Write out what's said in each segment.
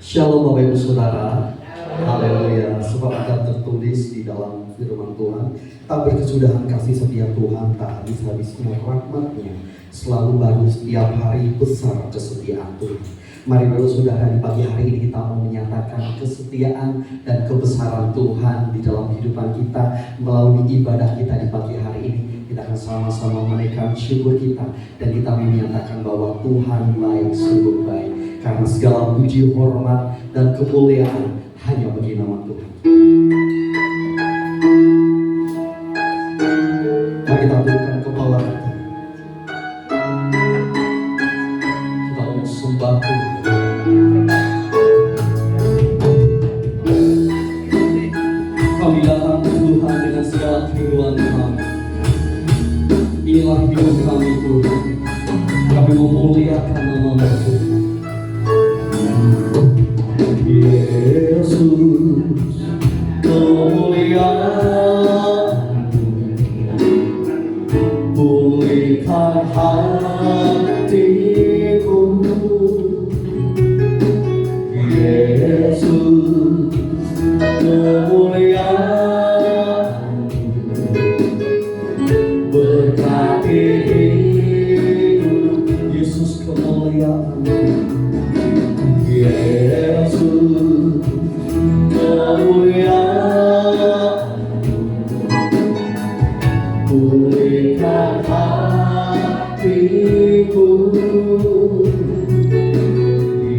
Shalom Bapak Ibu Saudara. Haleluya. Sebab ada tertulis di dalam firman Tuhan, tak berkesudahan kasih setia Tuhan, tak habis-habisnya rahmat-Nya, selalu baru setiap hari, besar kesetiaan Tuhan. Mari Bapak Saudara, di pagi hari ini kita mau menyatakan kesetiaan dan kebesaran Tuhan di dalam kehidupan kita melalui ibadah kita di pagi hari ini. Kita akan sama-sama menaikkan syukur kita dan kita menyatakan bahwa Tuhan baik, sungguh baik. Karena segala puji, hormat, dan kemuliaan hanya bagi nama Tuhan. Mari kita tundukkan kepala kita. Kita mau sembah Tuhan. Kami datang ke Tuhan dengan segala kerinduan kami. Inilah hidup kami Tuhan. Kami memuliakan nama Tuhan. Yesus, kemuliaan, pulihkan hatiku. Yesus, kemuliaan, berkati hidup. Yesus, kemuliaan. Yesus, kemuliaan, pulihkan hatiku.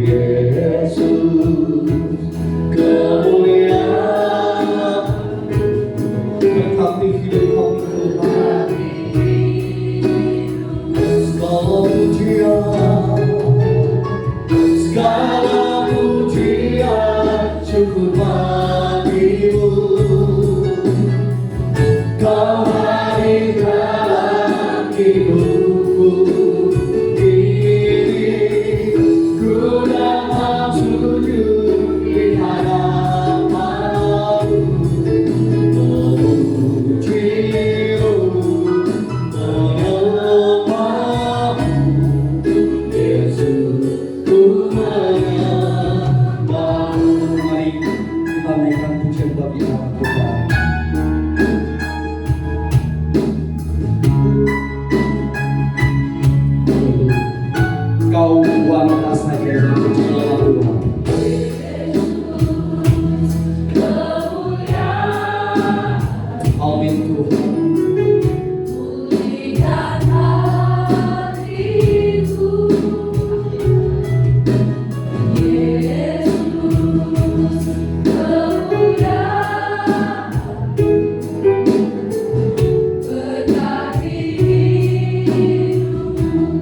Yesus, kemuliaan, berkati hidup kami Tuhan. Segala pujian, segala pujian cukup bagimu. Kau hadir dalam hidupku ini. Ku datang sujud di hadapanmu, memujimu, menyembahmu. Yesus, ku menyembahmu. Mari kita naikkan pujian bagi nama Tuhan. Kau wanita saja yang memuji nama Tuhan. Amin Tuhan.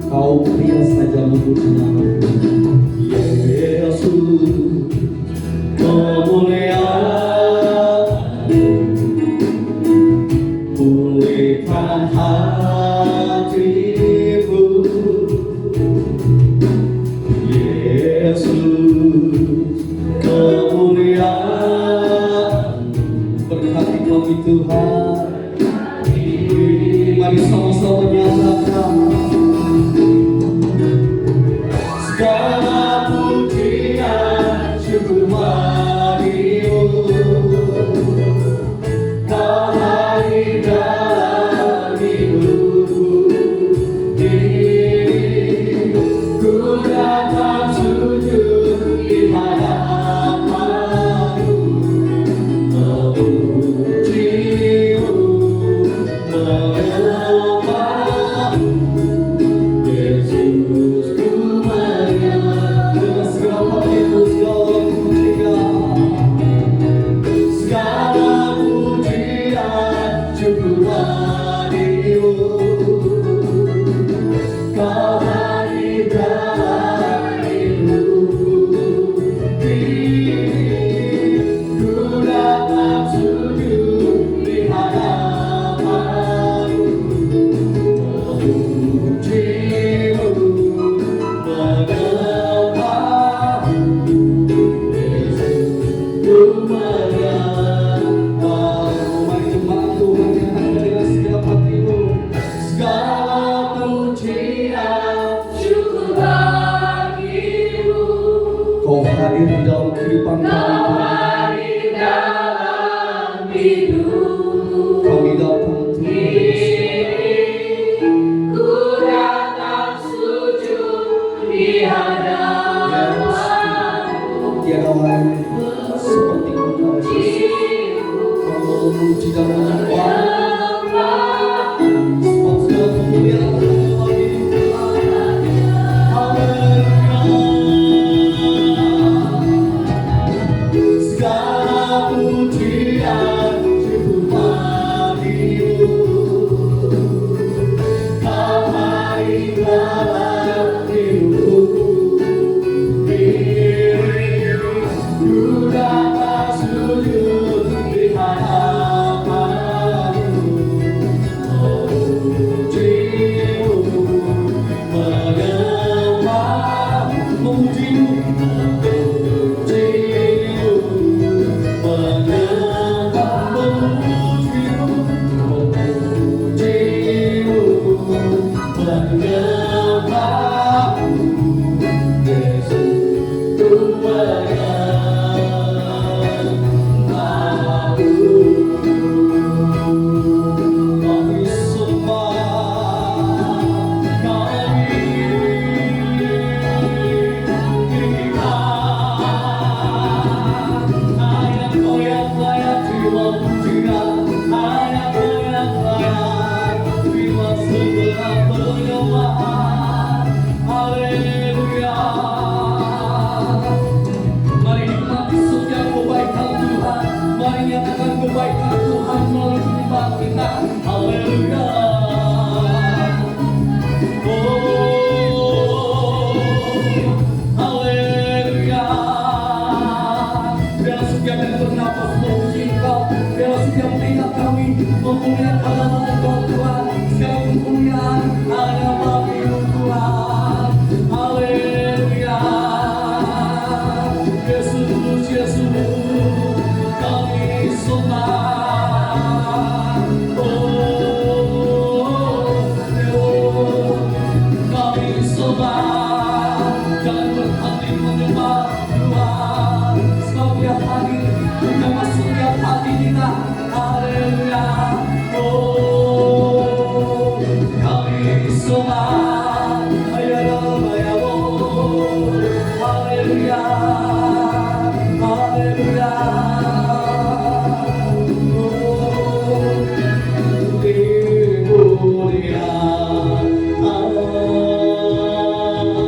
Kau pria saja memuji nama Tuhan. Yesus, kemuliaan, pulihkan hatiku. Yesus, kemuliaan, berkati kami Tuhan. Mari sama-sama nyatakan. Segala pujian cukup bagi Kau hadir di dalam kehidupan kami. Kami datang untuk ku datang sujud di hadapan-Mu. tiada lain seperti Engkau Yesus. Kami memuji dan menyembah. Sebab segala kemuliaan dalam hidup kami. Segala pujian cukup bagimu. Kau hadir dalam hidupku. Ku datang sujud di hadapan-Mu. Memuji-Mu, menyembah, memuji-Mu, memuji-Mu, menyembah, memuji-Mu, memuji-Mu, menyembah, Yesus Tuhan. Mari nikmati setiap kebaikan Tuhan. Mari nyatakan kebaikan Tuhan melalui kehidupan kita. Haleluya. Oh, haleluya. Biar setiap yang bernapas memuji Engkau. Biar setiap melihat kami memuliakan nama Engkau Tuhan. Segala kemuliaan hanya bagi-Mu Tuhan. Haleluya. Yesus, Yesus, kami sembah. Kami sembah. Jangan berhenti menyembah Tuhan. Sebab Dia hadir di dalam setiap hati kita. Haleluya. Oh, kami sembah. Haleluya. Haleluya. Oh, dimuliakan Allah.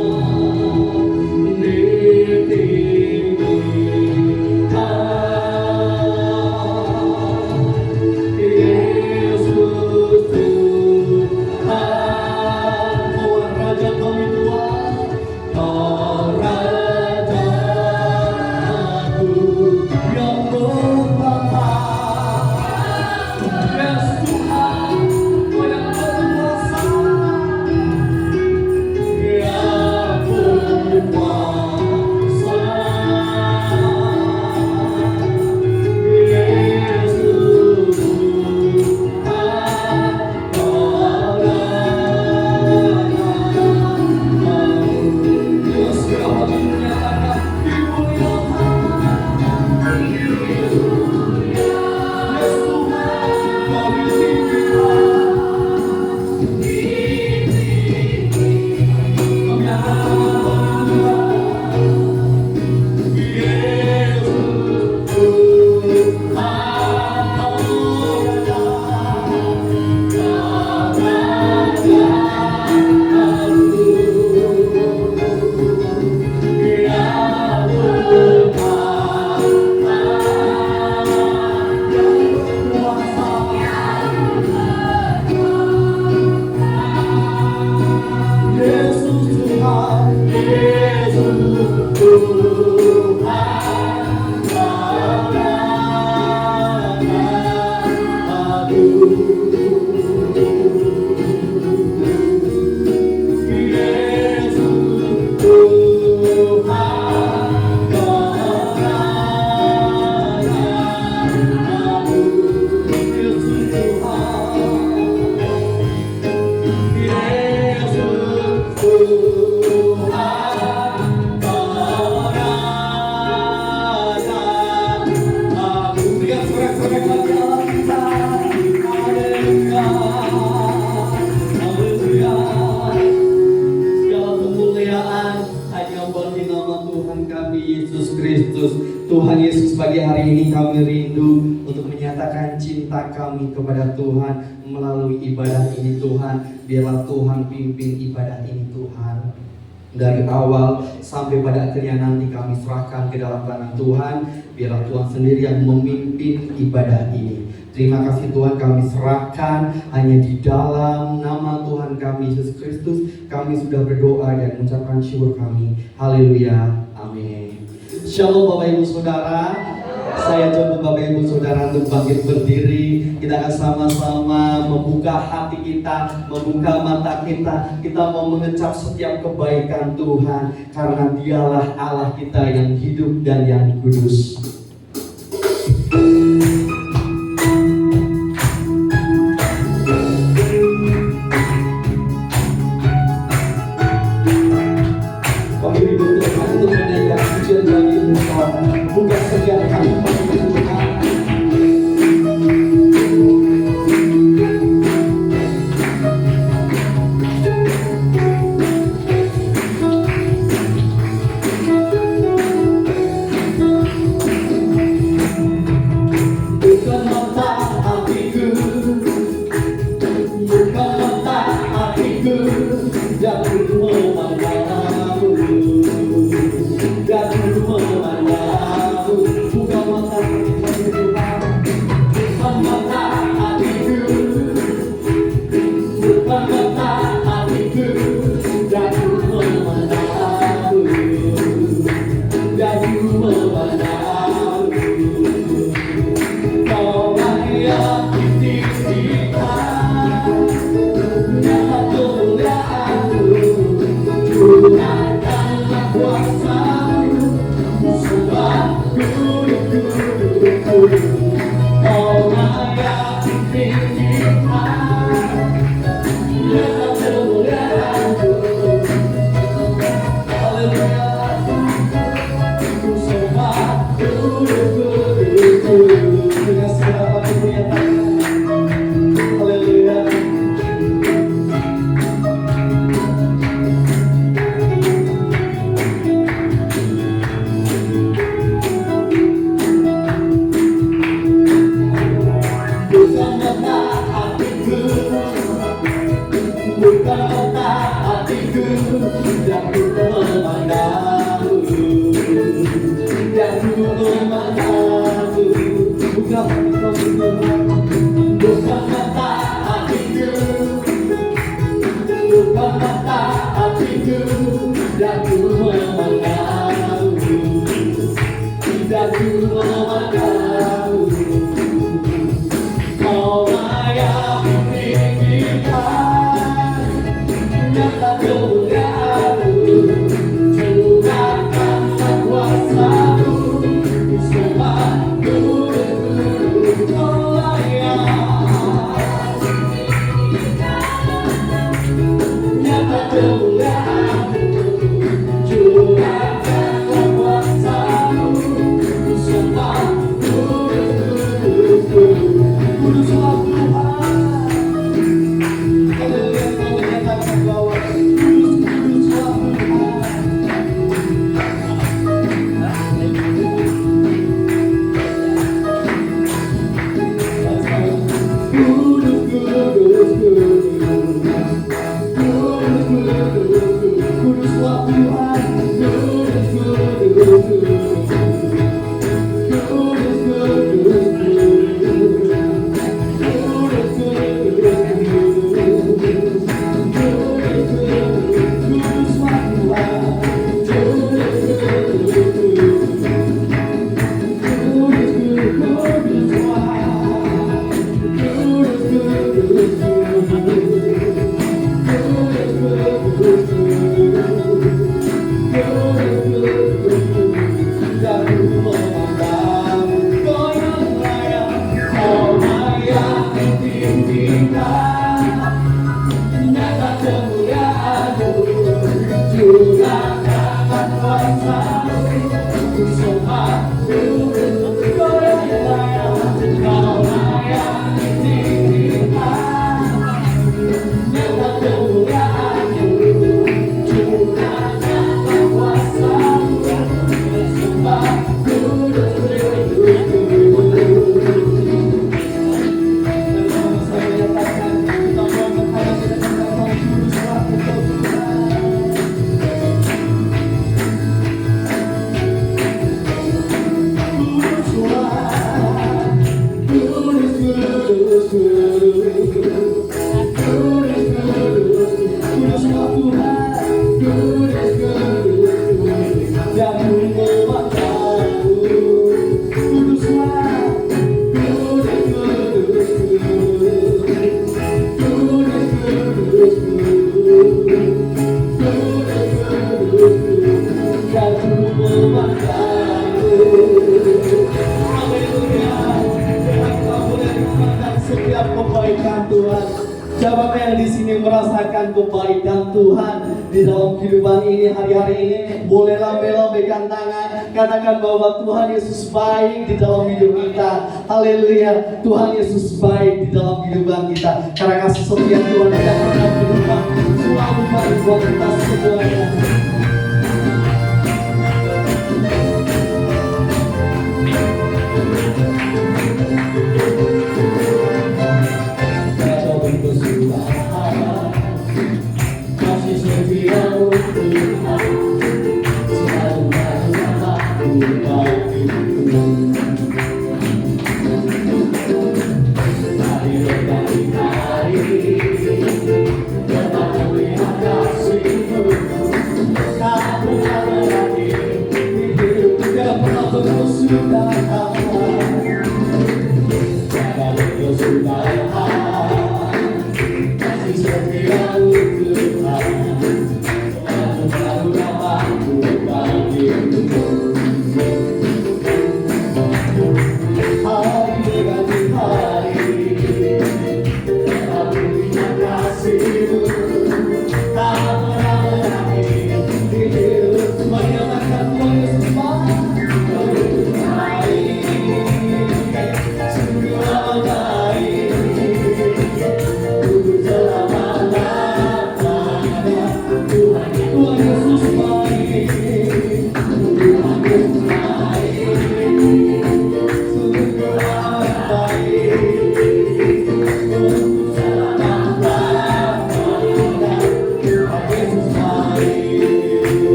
Tuhan Yesus, pagi hari ini kami rindu untuk menyatakan cinta kami kepada Tuhan melalui ibadah ini Tuhan. Biarlah Tuhan pimpin ibadah ini Tuhan. Dari awal sampai pada akhirnya nanti kami serahkan ke dalam tangan Tuhan. Biarlah Tuhan sendiri yang memimpin ibadah ini. Terima kasih Tuhan, kami serahkan hanya di dalam nama Tuhan kami Yesus Kristus. Kami sudah berdoa dan mengucapkan syukur kami. Haleluya. Amin. Shalom Bapak Ibu Saudara. Saya coba Bapak Ibu Saudara untuk bangkit berdiri. Kita akan sama-sama membuka hati kita, membuka mata kita. Kita mau mengecap setiap kebaikan Tuhan, karena Dialah Allah kita yang hidup dan yang kudus. Buka setiap kali Ku merasakan kebaikan Tuhan di dalam kehidupan ini hari-hari ini. Boleh lambaikan tangan, katakan bahwa Tuhan Yesus baik di dalam hidup kita. Haleluya, Tuhan Yesus baik di dalam kehidupan kita. Karena kasih setia Tuhan tidak pernah berubah, selalu baik buat kita semuanya.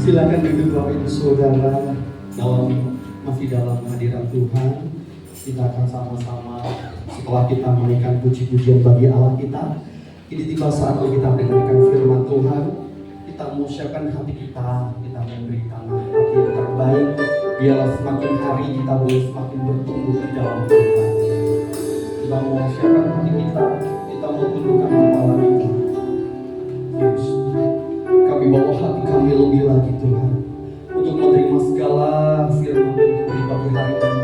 Silakan duduk Bapak Ibu Saudara, masih dalam hadirat Tuhan. Kita akan sama-sama setelah kita menaikkan puji-pujian bagi Allah kita. Ini tiba saatnya kita mendengarkan firman Tuhan. Kita mengucapkan hati kita memberikan hati yang terbaik. Biarlah semakin hari kita boleh semakin bertumbuh di dalam Tuhan. Kita mengucapkan hati kita mau tundukkan kepala kita. Yes. Kami bawa hati kami lebih lagi Tuhan untuk menerima segala firman Tuhan di pagi hari ini.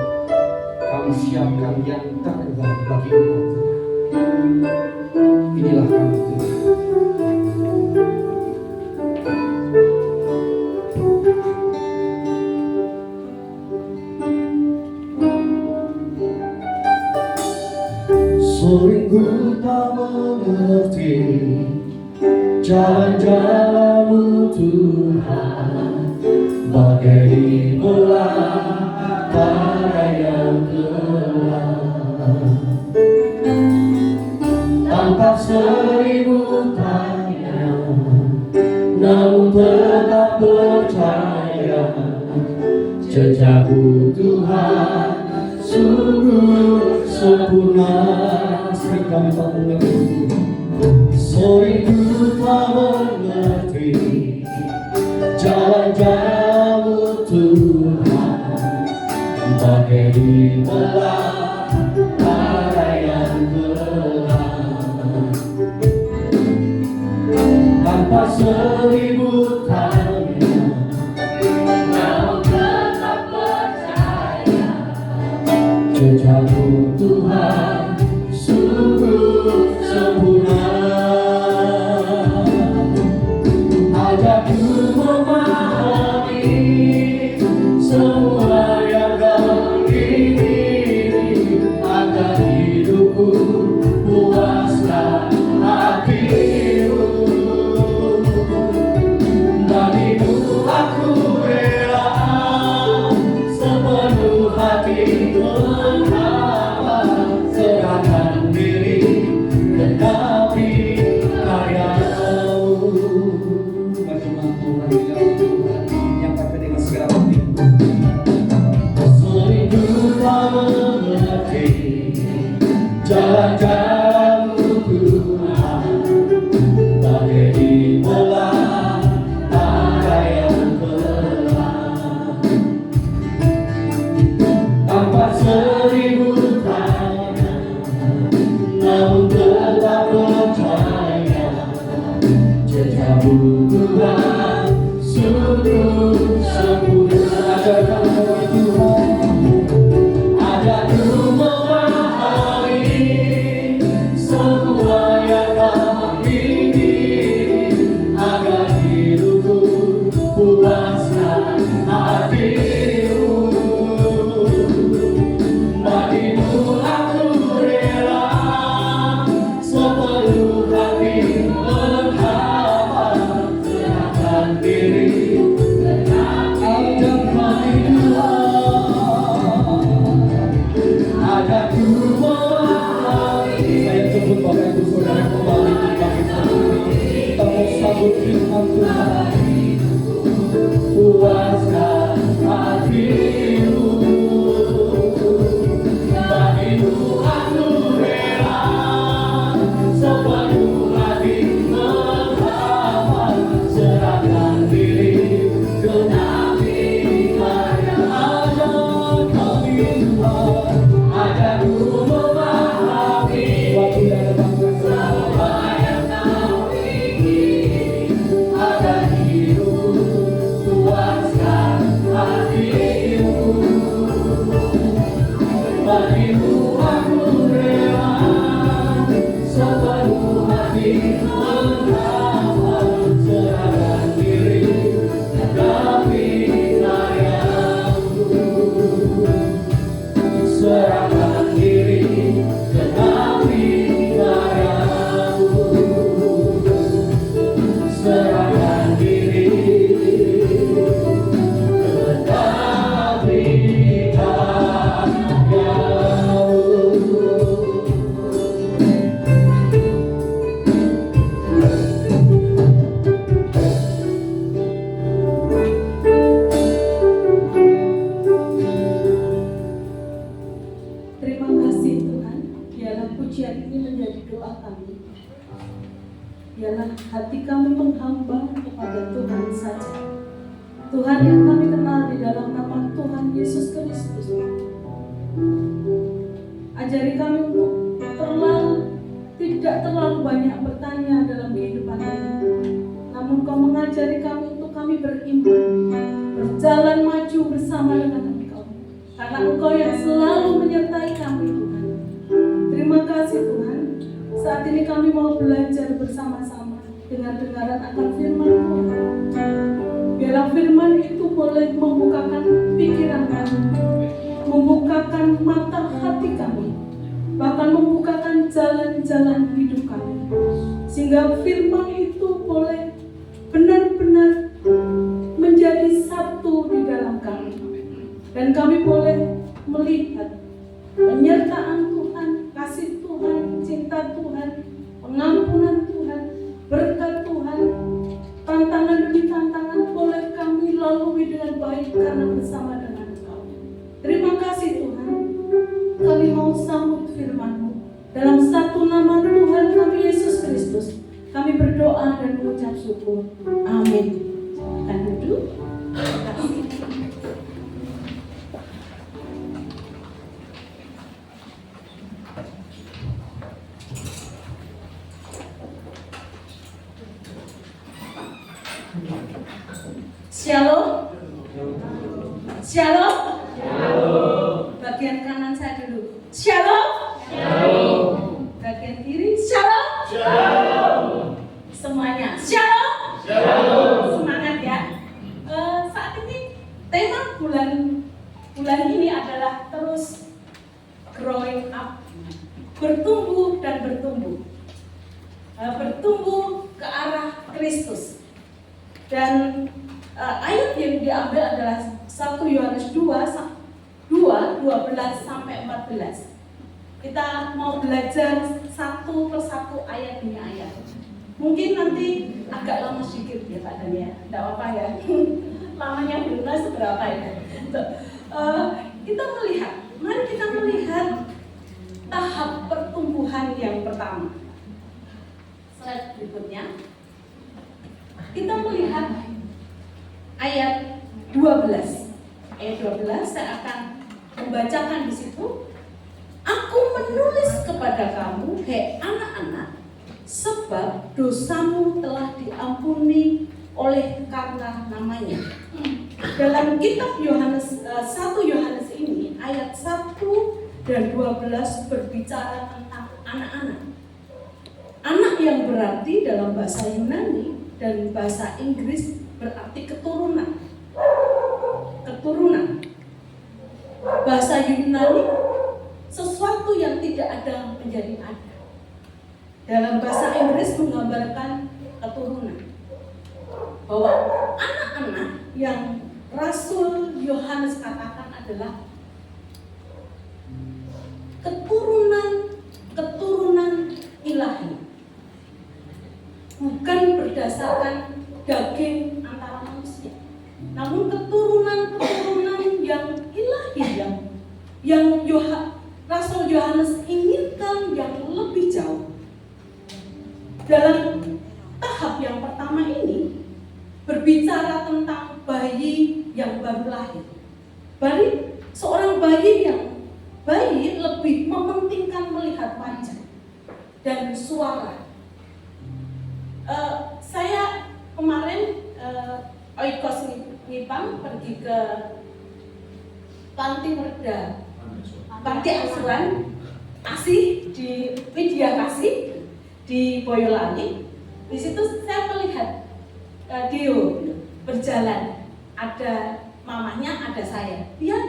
Kami siapkan yang terbaik bagi Inilah kami Tuhan. Sering ku tak mengerti jalan-jalan-Mu Tuhan, bagai di belantara yang gelap. Tanpa seribu tanya, namun tetap percaya, jejak-Mu Tuhan sungguh sempurna. Sering kami tak mengerti, sering ku tak mengerti jalan-jalan-Mu Tuhan, bagai di belantara yang gelap. Tanpa seribu tanya, Namun tetap percaya, jejak-Mu Tuhan sungguh sempurna. Ajakku memahami semua yang Kau ingini, agar hidupku puaskan hati-Mu. Bagimu aku rela sepenuh hati menghabis, serahkan diri tetapi karya-Mu. Bagaimana Tuhan yang pakai dengan segala hati. Sering ku tak mengerti jalan-jalan-Mu Tuhan, bagai di belantara yang gelap. Tanpa seribu tanya, namun tetap percaya, jejak-Mu Tuhan sungguh sempurna. Ajarkan kami Tuhan, ajarku memahami semua yang Kau ingini, agar hidupku puaskan hati-Mu. Bagimu aku rela sepenuh hati menghabis, serahkan diri. Ajak kami Tuhan, ajarku memahami. Saya sebut Bapak Ibu Saudara kembali bagi kami. Kita mau sambut firman Tuhan. Puaskan hati-Mu. Bagimu aku rela sepenuh hati menghabis, serahkan diri tetapi karya. Ajar kami Tuhan, ajarku memahami semua yang Kau ingini, agar hidup puaskan hati-Mu. Bagimu aku rela sepenuh hati menghabis, serahkan diri tetapi karya-Mu. Serahkan diri tetapi karya-Mu. Serahkan diri tetapi Terima kasih Tuhan, biarlah pujian ini menjadi doa kami. Biarlah hati kami menghamba kepada Tuhan saja. Tuhan yang kami kenal di dalam nama Tuhan Yesus Kristus. Ajari kami untuk tidak terlalu banyak bertanya dalam kehidupan ini. Namun Kau mengajari kami untuk kami beriman, berjalan maju bersama dengan Engkau. Karena Engkau yang selalu menyertai kami Tuhan. Terima kasih Tuhan. Saat ini kami mau belajar bersama-sama dengan dengaran akan firman Tuhan. Biarlah firman itu boleh membukakan pikiran kami, membukakan mata hati kami, bahkan membukakan jalan-jalan hidup kami, sehingga firman itu boleh benar-benar menjadi satu di dalam kami, dan kami boleh melihat penyertaan Tuhan, kasih Tuhan, cinta Tuhan, pengampunan Tuhan, berkat Tuhan, tantangan demi tantangan boleh kami lalui dengan baik karena bersama dengan Engkau. Terima kasih Tuhan, kami mau sambut firman-Mu. Dalam satu nama Tuhan kami Yesus Kristus, kami berdoa dan mengucap syukur. Amin. Kita duduk. Terima kasih. Shalom. Shalom. Bagian kanan saya dulu. Shalom. Bagian kiri. Shalom. Semuanya. Shalom. Semangat ya. Saat ini tema bulan ini adalah terus growing up, bertumbuh dan bertumbuh, bertumbuh ke arah Kristus. Dan ayat yang diambil adalah 1 Yohanes 2:12 sampai 14. Kita mau belajar satu persatu ayat demi ayat. Mungkin nanti agak lama sedikit ya Pak Dan ya, tidak apa ya. Lamanya belum seberapa ya. Mari kita melihat tahap pertumbuhan yang pertama. Slide berikutnya. Kita melihat ayat 12. Ayat 12 saya akan membacakan di situ. Aku menulis kepada kamu, hai anak-anak, sebab dosamu telah diampuni oleh karena namanya. Dalam kitab Yohanes 1 Yohanes ini ayat 1 dan 12 berbicara tentang anak-anak. Anak yang berarti dalam bahasa Yunani dan bahasa Inggris berarti keturunan. Bahasa Yunani sesuatu yang tidak ada menjadi ada. Dalam bahasa Inggris menggambarkan keturunan. Bahwa anak-anak yang Rasul Yohanes katakan adalah keturunan ilahi. Bukan berdasarkan daging antara manusia, namun keturunan yang ilahi, yang Rasul Yohanes inginkan yang lebih jauh. Dalam tahap yang pertama ini berbicara tentang bayi yang baru lahir. Seorang bayi lebih mementingkan melihat wajah dan suara. Saya kemarin Oikos Ngipang pergi ke panti asuhan ASih di Widya Kasih di Boyolali. Di situ saya melihat Dio berjalan, ada mamanya, ada saya. Dia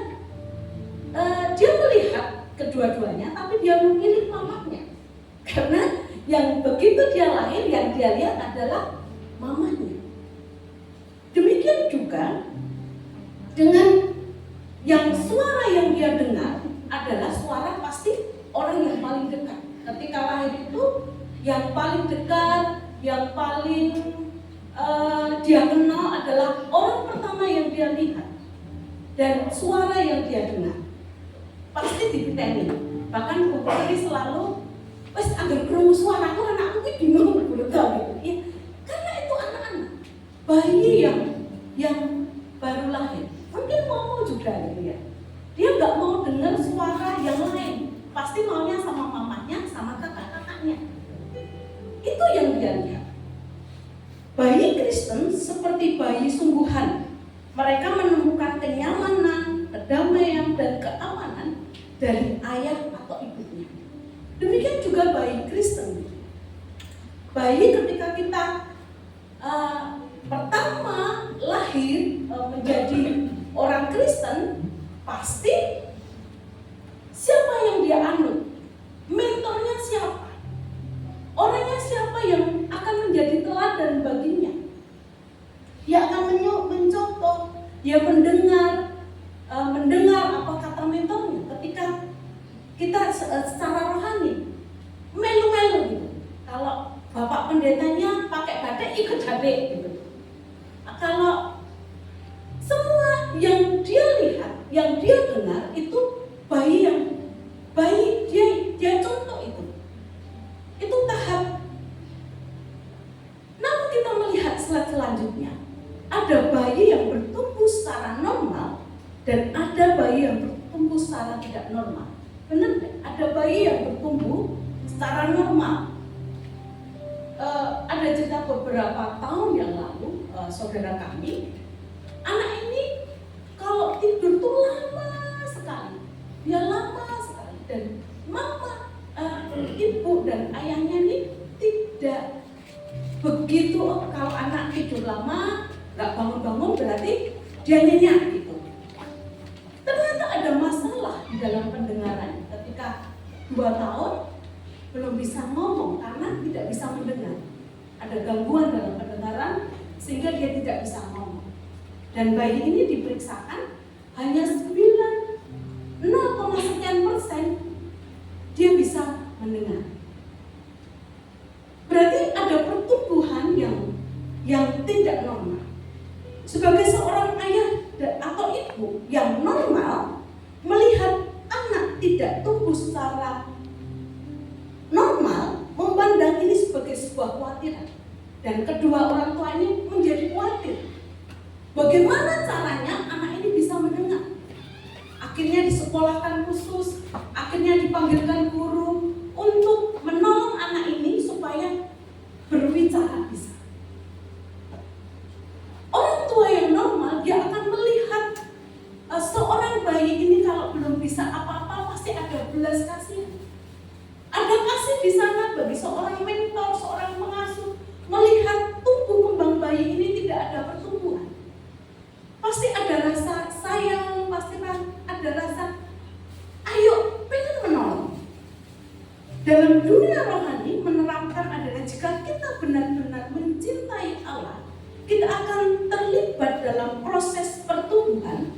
melihat kedua-duanya, tapi dia memilih mamanya karena yang begitu dia lahir, yang dia lihat adalah mamanya. Demikian juga dengan yang suara yang dia dengar adalah suara pasti orang yang paling dekat. Ketika lahir itu yang paling dekat, yang paling dia kenal adalah orang pertama yang dia lihat dan suara yang dia dengar pasti dipiteni. Bahkan Putri selalu wes agar krungu suaraku, anakku ini bingung gitu ya. Karena itu anak-anak bayi yang baru lahir mungkin mau juga gitu ya. Dia nggak mau dengar suara yang lain, pasti maunya sama mamanya, sama kakak-kakaknya. Itu yang dia lihat. Bayi Kristen seperti bayi sungguhan. Mereka menemukan kenyamanan, kedamaian, dan keamanan dari ayah atau ibunya. Demikian juga bayi Kristen Bayi ketika kita pertama lahir menjadi orang Kristen, pasti siapa yang dia anut? Mentornya siapa? Orangnya siapa yang akan menjadi teladan baginya? Dia akan mencontoh, dia mendengar apa kata mentornya. Ketika kita secara rohani melu-melu gitu. Kalau bapak pendetanya pakai batik, ikut batik gitu. Kalau semua yang dia lihat, yang dia dengar itu bayi dia contoh itu tahap. Namun kita melihat selanjutnya, ada bayi yang bertumbuh secara normal dan ada bayi yang bertumbuh secara tidak normal. Benar? Ada bayi yang bertumbuh secara normal. Ada cerita beberapa tahun yang lalu, saudara kami, anak ini kalau tidur tuh lama sekali, dia lama sekali, dan mama, ibu dan ayahnya ini tidak begitu. Kalau anak tidur lama, nggak bangun-bangun berarti dia nyenyak gitu. Ternyata ada masalah di dalam pendengaran ketika 2 tahun belum bisa ngomong karena tidak bisa mendengar. Ada gangguan dalam pendengaran sehingga dia tidak bisa ngomong. Dan bayi ini diperiksakan hanya 0,sekian% dia bisa mendengar. Berarti ada pertumbuhan yang tidak normal. Sebagai seorang ayah atau ibu yang normal melihat anak tidak tumbuh secara normal, memandang ini sebagai sebuah kekhawatiran. Dan kedua orang tua ini menjadi khawatir. Bagaimana caranya anak ini bisa mendengar? Akhirnya disekolahkan khusus, akhirnya dipanggilkan guru untuk menolong anak ini supaya berbicara bisa. Orang tua yang normal, dia akan melihat seorang bayi ini kalau belum bisa apa-apa pasti ada belas kasihan. Ada kasih di sana bagi seorang mentor, seorang pengasuh, melihat tumbuh kembang bayi ini tidak ada pertumbuhan. Pasti ada rasa sayang, pasti ada rasa ayo pengen menolong. Dalam dunia rohani menerapkan adalah jika kita benar-benar mencintai Allah, kita akan terlibat dalam proses pertumbuhan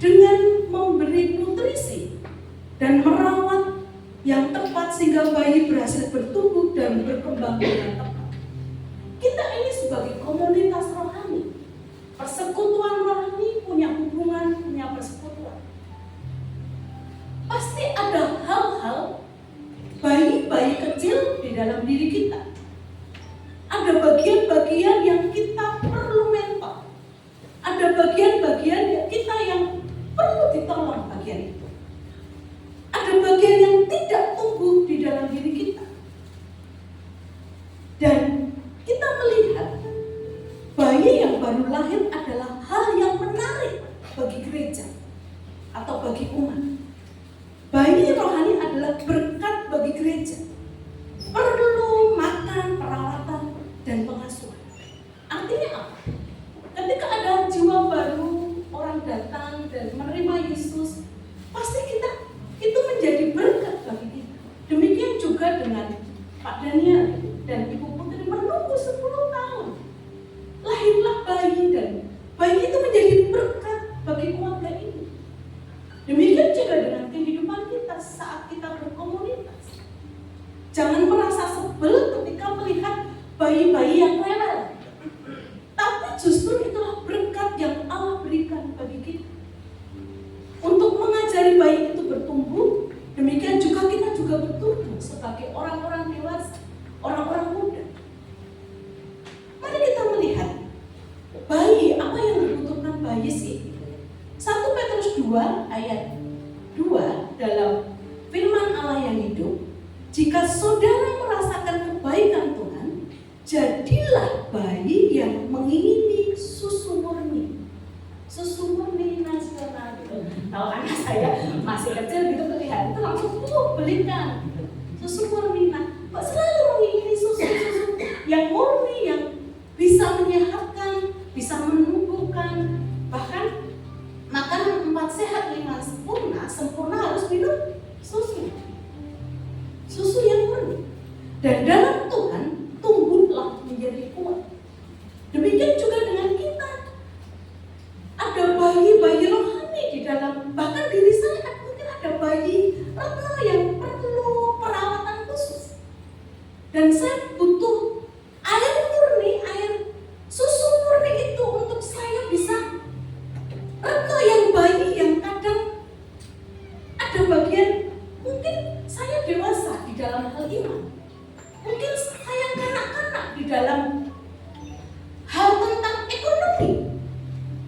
dengan memberi nutrisi dan merawat yang tepat sehingga bayi berhasil bertumbuh dan berkembang dengan tepat. Kita ini sebagai komunitas rohani, persekutuan rohani punya hubungan, punya persekutuan. Pasti ada hal-hal bayi-bayi kecil di dalam diri kita. Ada bagian-bagian yang kita perlu mentor. Ada bagian-bagian kita yang perlu ditolong bagian itu. Ada bagian yang tidak tumbuh di dalam diri kita. Dan kita melihat bayi yang baru lahir adalah hal yang menarik bagi gereja atau bagi umat. Bayi rohani adalah berkat bagi gereja. Perlu makan, perawatan, dan pengasuhan. Artinya apa? Ketika ada jiwa baru, orang datang dan menerima Yesus, pasti itu menjadi berkat bagi kita. Demikian juga dengan Pak Daniel dan Ibu Putri menunggu 10 tahun. Lahirlah bayi dan bayi itu menjadi berkat bagi keluarga ini. Demikian juga dengan kehidupan kita saat kita berkomunitas. Jangan merasa sebel ketika melihat bayi-bayi yang rewel. Tapi justru itulah berkat yang Allah berikan bagi kita. Untuk mengajari bayi itu bertumbuh, demikian juga kita juga bertumbuh sebagai orang-orang dewasa, orang-orang muda. Mari kita melihat bayi, apa yang dibutuhkan bayi sih? 1 Petrus 2 ayat 2 dalam firman Allah yang hidup, jika saudara merasakan kebaikan Tuhan, jadilah bayi yang mengingini susu murni. Susu murni nasional gitu. Kalau anak saya masih kecil gitu langsung belikan gitu. Susu murni, nah kok selalu mengingini susu yang murni, yang bisa menyehatkan, bisa menumbuhkan. Bahkan makanan 4 sehat 5 sempurna. Sempurna harus minum susu. Susu yang murni. Dan dalam Tuhan tumbuhlah menjadi kuat. Demikian juga dengan kita. Ada bayi-bayi rohani di dalam, bahkan diri saya mungkin ada bayi Retno yang perlu perawatan khusus. Dan saya butuh air murni, air susu murni itu untuk saya bisa. Retno yang bayi yang kadang ada bagian, mungkin saya dewasa di dalam hal iman, mungkin saya kanak-kanak di dalam hal tentang ekonomi,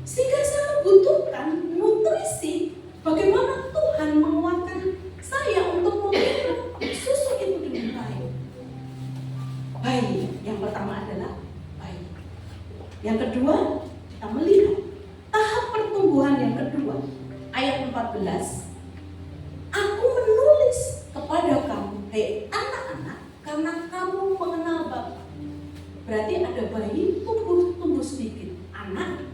sehingga saya membutuhkan nutrisi. Bagaimana Tuhan menguatkan saya untuk meminum susu itu dengan baik. Bayi, yang pertama adalah bayi. Yang kedua, kita melihat tahap pertumbuhan yang kedua, ayat 14. Aku menulis kepada kamu, hei anak-anak, karena kamu mengenal Bapa. Berarti ada bayi tumbuh sedikit, anak,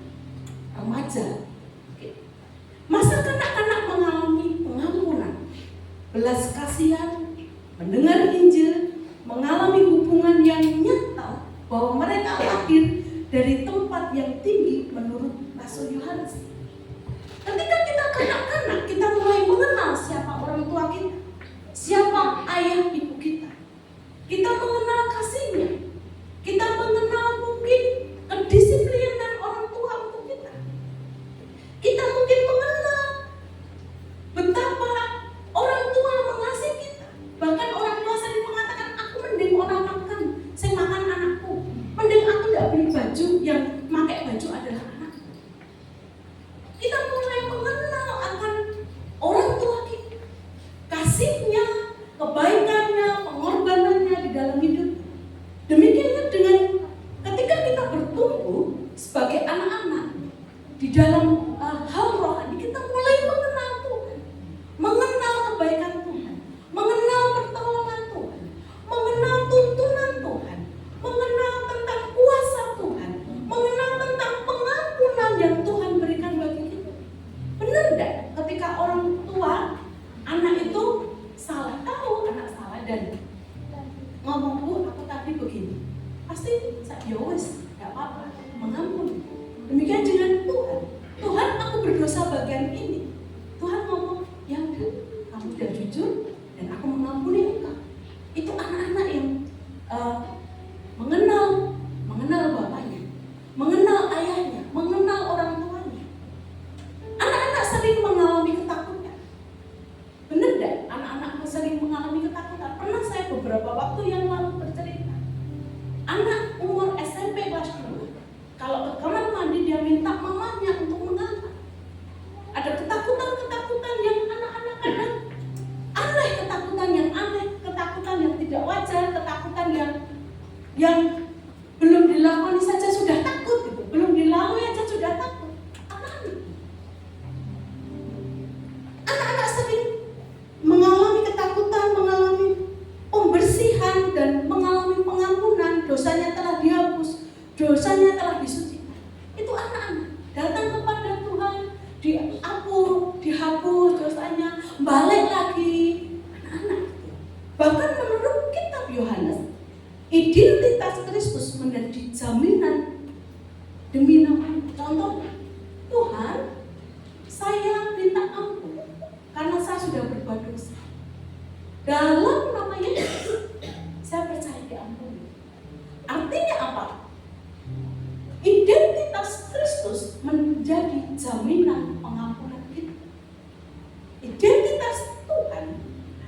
remaja. Masa kanak-kanak mengalami pengampunan, belas kasihan, mendengar Injil, mengalami hubungan yang nyata bahwa mereka lahir dari tempat yang tinggi menurut Rasul Yohanes. Ketika kita kanak-kanak, kita mulai mengenal siapa orang tua kita, siapa ayah ibu kita. Kita mengenal kasihnya, kita mengenal mungkin kedisiplinan orang tua untuk kita. Kita mungkin mengenal betapa orang tua mengasihi kita. Bahkan orang tua sering mengatakan, aku mending orang makan, saya makan anakku. Mending aku tidak beli baju, yang pakai baju adalah anakku. Kita mulai mengenal akan orang tua kita, kasihnya, kebaikannya, pengorbanannya di dalam hidup. Demikianlah dengan ketika kita bertumbuh sebagai anak-anak di dalam hal rohani, kita mulai mengenal Tuhan, mengenal kebaikan Tuhan, mengenal pertolongan Tuhan, mengenal tuntunan Tuhan, mengenal tentang kuasa Tuhan, mengenal tentang pengampunan yang Tuhan berikan bagi kita. Benar tidak? Ketika orang tua, anak itu salah, tahu anak salah dan ngomong, bu, aku tadi begini, pasti saya yowes, gak apa-apa, mengampuni. Demikian dengan Tuhan. Tuhan, aku berdosa bagian ini. Tuhan ngomong, ya udah, kamu sudah jujur dan aku mengampuni engkau. Itu anak-anak yang mengenal bapaknya, mengenal ayahnya, mengenal orang tuanya. Anak-anak sering mengalami ketakutan. Benar tidak? Anak-anak sering mengalami ketakutan. Pernah saya beberapa waktu yang lalu bercerita, anak umur SMP kelas 2, kalau ke kamar mandi dia minta mamanya untuk mengantar. Ada ketakutan-ketakutan yang anak-anak kadang aneh, ketakutan yang aneh, ketakutan yang tidak wajar, ketakutan yang belum dilakoni saja sudah takut, gitu. Belum dilalui aja sudah takut. Anak-anak sering mengalami ketakutan, mengalami pembersihan dan mengalami pengampunan. Dosanya telah dihapus, dosanya telah disucikan. Itu anak-anak datang kepada Tuhan, dihapus dosanya, balik lagi. Anak-anak. Bahkan menurut kitab Yohanes, identitas Kristus menjadi jaminan demi nama. Contohnya, Tuhan, saya minta ampun karena saya sudah berbuat dosa. Dalam nama Yesus, saya percaya diampuni. Artinya apa? Identitas Kristus menjadi jaminan pengampunan kita. Identitas Tuhan,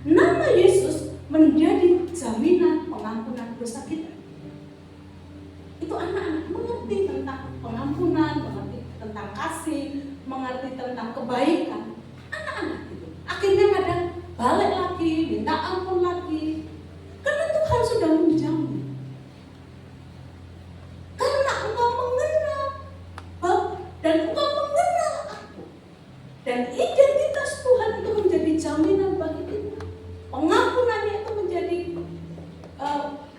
nama Yesus menjadi jaminan pengampunan dosa kita. Itu anak-anak mengerti tentang pengampunan, mengerti tentang kasih, mengerti tentang kebaikan. Anak-anak itu akhirnya kadang balik lagi, minta ampun lagi, karena Tuhan sudah menjamin. Karena engkau mengenal Bapa dan engkau mengenal aku, dan identitas Tuhan itu menjadi jaminan bagi kita. Pengampunannya itu menjadi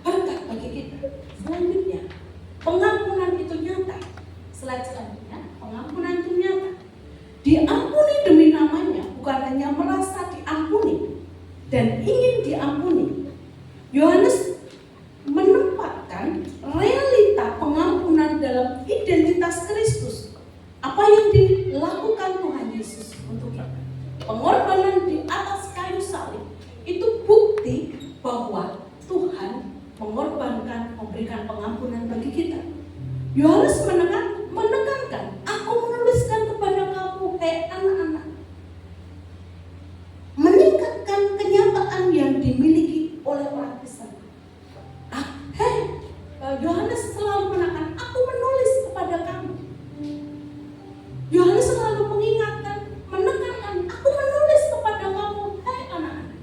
berkat bagi kita. Selanjutnya, pengampunan itu nyata. Slide selanjutnya, pengampunan itu nyata. Diampuni demi namanya, bukan hanya merasa diampuni dan ingin diampuni. Yohanes menempatkan realita pengampunan dalam identitas Kristus. Apa yang dilakukan Tuhan Yesus untuk kita. Pengorbanan di atas kayu salib itu bukti bahwa Tuhan mengorbankan, memberikan pengampunan bagi kita. Yohanes menekankan, aku menuliskan kepada kamu, hai anak-anak, meningkatkan kenyataan yang dimiliki oleh orang Kristen. Yohanes selalu menekankan, aku menulis kepada kamu. Yohanes selalu mengingatkan, menekankan, aku menulis kepada kamu, hai anak-anak.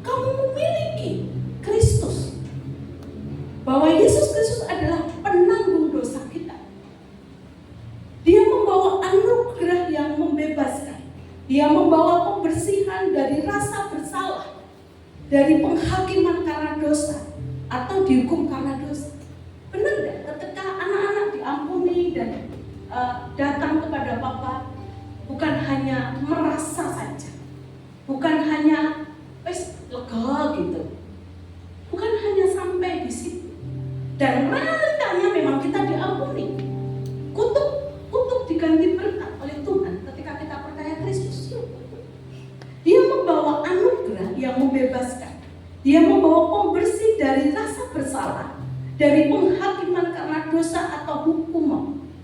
Kamu memiliki Kristus. Bahwa Yesus Kristus adalah penanggung dosa kita. Dia membawa anugerah yang membebaskan. Dia membawa pembersihan dari rasa bersalah, dari penghakiman karena dosa, atau dihukum karena dosa. Benar gak? Ketika anak-anak diampuni dan datang kepada Bapa, bukan hanya merasa saja, bukan hanya lega gitu, bukan hanya sampai di situ. Dan realitanya memang kita diampuni. Kutuk diganti berkat oleh Tuhan ketika kita percaya Kristus. Dia membawa anugerah yang membebaskan. Dia membawa pembersih dari rasa bersalah, dari penghakiman karena dosa atau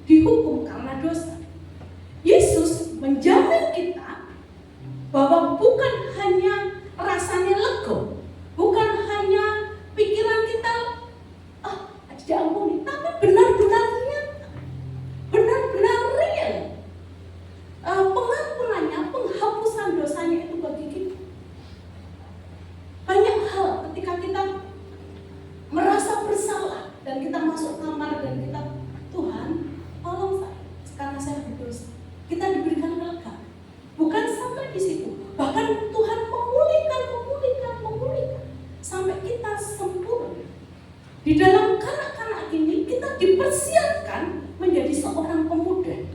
dihukum karena dosa. Yesus menjamin kita bahwa bukan hanya rasanya lega, bukan hanya pikiran kita diampuni, tapi benar-benar nyata, benar-benar real. Pengampunannya, penghapusan dosanya itu bagi kita. Banyak hal ketika kita merasa bersalah dan kita masuk kamar dan kita, Tuhan, tolong saya karena saya berdosa. Kita diberikan lega. Bukan sampai di situ. Bahkan Tuhan memulihkan sampai kita sempurna. Di dalam kanak-kanak ini kita dipersiapkan menjadi seorang pemuda.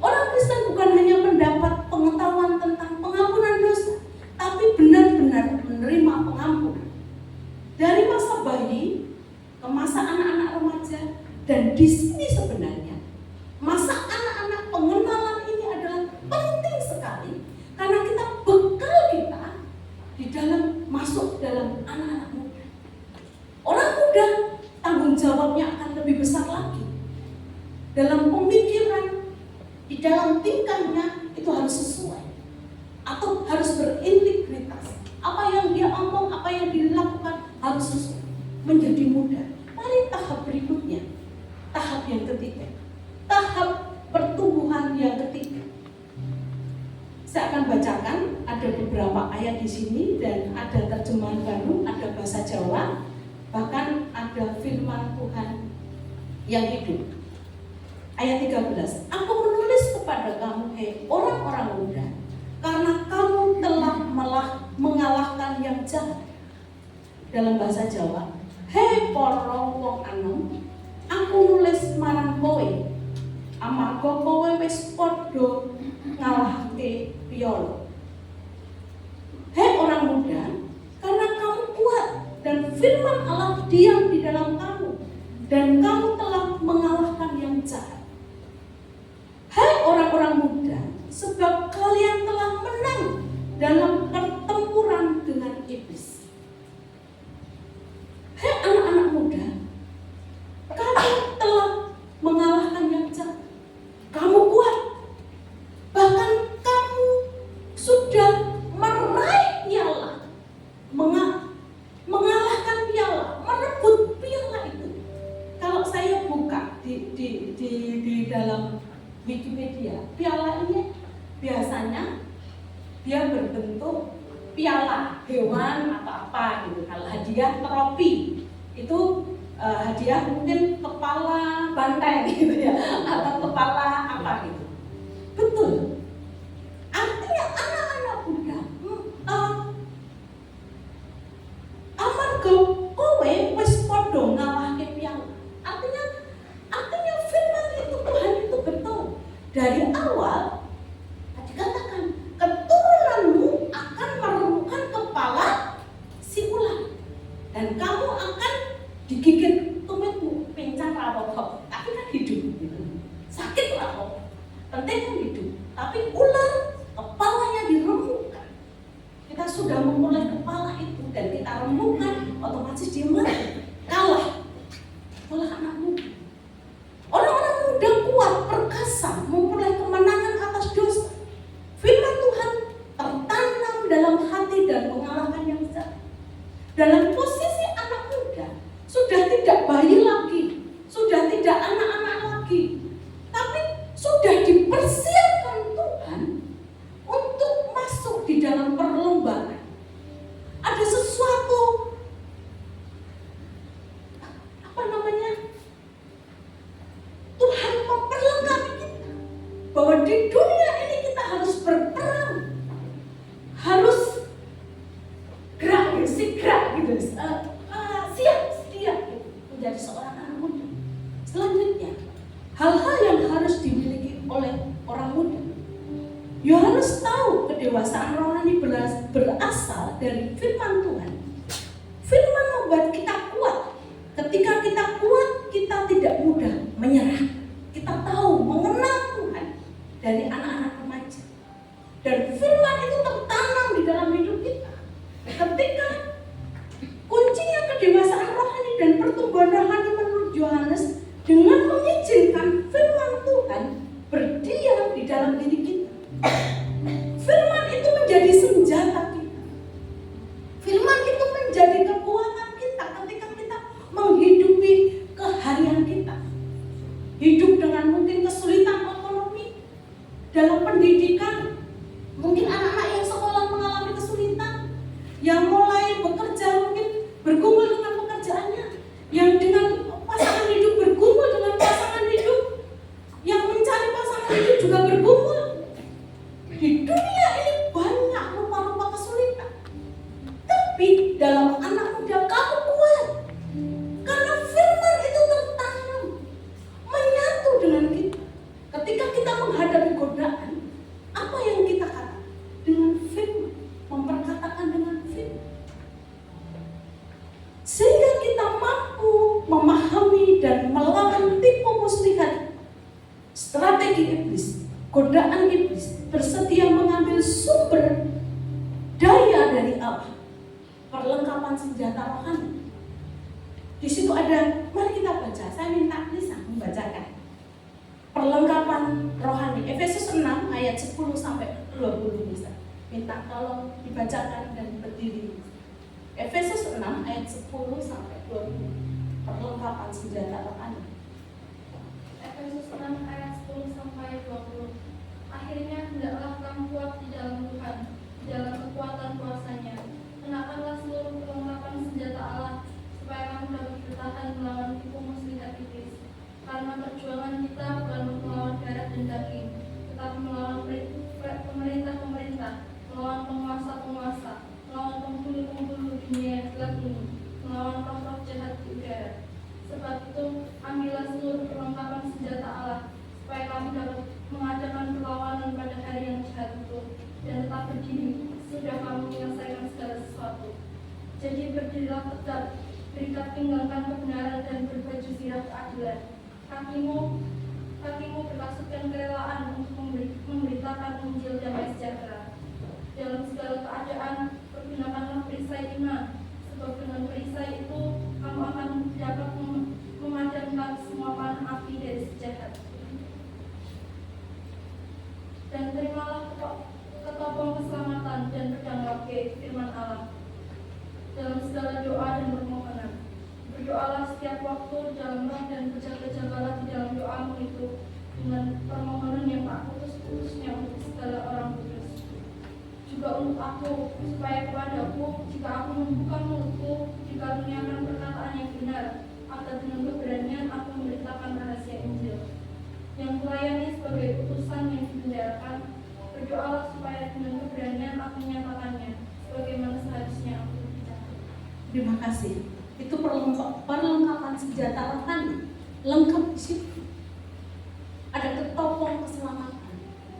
Orang Kristen bukan hanya mendapat pengetahuan tentang pengampunan dosa, tapi benar-benar menerima pengampunan. Dari masa bayi ke masa anak-anak remaja, dan di sini sebenarnya masa anak-anak pengenalan ini adalah penting sekali karena kita bekal kita di dalam masuk dalam anak-anak muda. Orang muda tanggung jawabnya akan lebih besar lagi. Dalam pemikiran, di dalam tingkahnya itu harus sesuai atau harus berintegritas. Apa yang dia omong, apa yang dilakukan harus sesuai. Menjadi muda. Mari tahap berikutnya, tahap yang ketiga, tahap pertumbuhan yang ketiga. Saya akan bacakan, ada beberapa ayat di sini dan ada terjemahan baru, ada bahasa Jawa, bahkan ada firman Tuhan yang hidup. Ayat 13, aku menulis kepada kamu, hai orang-orang muda, karena kamu telah mengalahkan yang jahat. Dalam bahasa Jawa, hei para wong anom, aku nulis marang kowe, amarga kowe wis padha ngalahke piyala. Hei orang muda, karena kamu kuat dan firman Allah diam di dalam kamu, dan kamu telah mengalahkan yang jahat. Hai orang-orang muda, sebab kalian telah menang dalam pertempuran dengan iblis. Hai anak-anak muda, kamu telah mengalahkan yang jahat. Kamu kuat. Bahkan kamu sudah meraih piala, mengalahkan piala, merebut piala itu. Kalau saya buka di dalam Wikipedia, piala ini biasanya dia berbentuk piala hewan atau apa gitu. Kalau hadiah trofi itu hadiah mungkin kepala banteng gitu ya, atau kepala apa gitu. Betul. Artinya anak-anak muda, amarga kowe wis digigit tumitmu, pincang apa-apa, tapi kan hidup gitu. Sakit lah kok, penting kan hidup. Tapi ular kepalanya diremukkan. Kita sudah memulai kepala itu dan kita remukkan, otomatis dia mati, kalah oleh anak muda. Orang-orang muda kuat, perkasa, memulai kemenangan atas dosa. Firman Tuhan tertanam dalam hati dan mengalahkan yang jahat. Dalam posisi anak muda, sudah tidak bayi lagi, sudah tidak anak-anak lagi, tapi sudah dipersiapkan Tuhan untuk masuk di dalam perlombaan. Ada sesuatu, Tuhan memperlengkapi kita bahwa di dunia ini kita harus berperang, harus gerak, sigrak gitu, siap sedia gitu, menjadi seorang anak muda. Selanjutnya, hal-hal yang harus dimiliki oleh orang muda. You harus tahu kedewasaan rohani berasal dari firman Tuhan. Firman membuat kita kuat. Ketika kita kuat, kita tidak mudah menyerah. Kita tahu mengenal Tuhan dari anak-anak remaja. Dan firman itu tertanam di dalam hidup kita. Ketika kuncinya kedewasaan rohani dan pertumbuhan rohani menurut Yohanes dengan mengizinkan firman Tuhan berdiam di dalam diri kita. Firman itu menjadi senjata kita. Firman itu menjadi kekuatan kita ketika kita menghidupi keharian kita. Hidup dengan mungkin kesulitan ekonomi, dalam pendidikan, mungkin anak-anak yang sekolah mengalami kesulitan, yang mulai bekerja mungkin bergumul dengan pekerjaannya, yang dengan pasangan hidup bergumul dengan pasangan hidup, yang mencari pasangan hidup juga bergumul. Di dunia ini banyak rupa-rupa kesulitan, tapi dalam anak muda kamu kuat, karena firman itu tertanam, menyatu dengan kita. Ketika kita menghadapi godaan, apa yang kita katakan? Dengan firman, memperkatakan dengan firman. Sehingga kita mampu memahami dan melawan tipu muslihat, strategi iblis, godaan iblis, bersedia mengambil sumber daya dari Allah, perlengkapan senjata rohani. Di situ ada, mari kita baca. Saya minta Lisa membacakan perlengkapan rohani. Efesus 6 ayat 10 sampai 20 bisa. Minta tolong dibacakan dan berdiri. Efesus 6 ayat 10 sampai 20. Perlengkapan senjata rohani. Efesus 6 ayat 10 sampai 20. Akhirnya hendaklah kamu kuat di dalam Tuhan, di dalam kekuatan kuasa-Nya. Kenakanlah seluruh perlengkapan senjata Allah, supaya kamu dapat bertahan melawan tipu muslihat iblis. Karena perjuangan kita bukan melawan darah dan daging, tetapi melawan pemerintah-pemerintah, melawan penguasa-penguasa, melawan penghulu-penghulu dunia yang gelap ini, melawan roh-roh jahat di udara. Sebab itu, ambillah seluruh perlengkapan senjata Allah, supaya kamu dapat mengadakan perlawanan pada hari yang jahat itu, dan tetap berdiri sudah kamu menyelesaikan segala sesuatu. Jadi berdirilah tegak, berikat pinggangkan kebenaran dan berbaju zirah keadilan. Kakimu berkasutkan kerelaan untuk memberitakan Injil damai sejahtera. Dalam segala keadaan, pergunakanlah perisai iman, sebab dengan perisai itu kamu akan dapat memadamkan semua panah api dari si jahat. Dan terimalah ketopong keselamatan dan pedang wage firman Allah dalam segala doa dan permohonan. Berdoalah setiap waktu dalam roh dan berjaga-jagalah di dalam doamu itu dengan permohonan yang tak putus-putusnya untuk segala orang kudus. Juga untuk aku, supaya kepadaku, jika aku membuka mulutku, dikaruniakan perkataan yang benar, agar dengan keberanian aku memberitakan rahasia Injil. Yang kulayani sebagai utusan yang dibenderakan, berdoalah supaya dengan keberanian aku menyatakannya, sebagaimana seharusnya aku berbicara. Terima kasih. Itu perlengkapan senjata rohani, lengkap di situ. Ada ketopong keselamatan,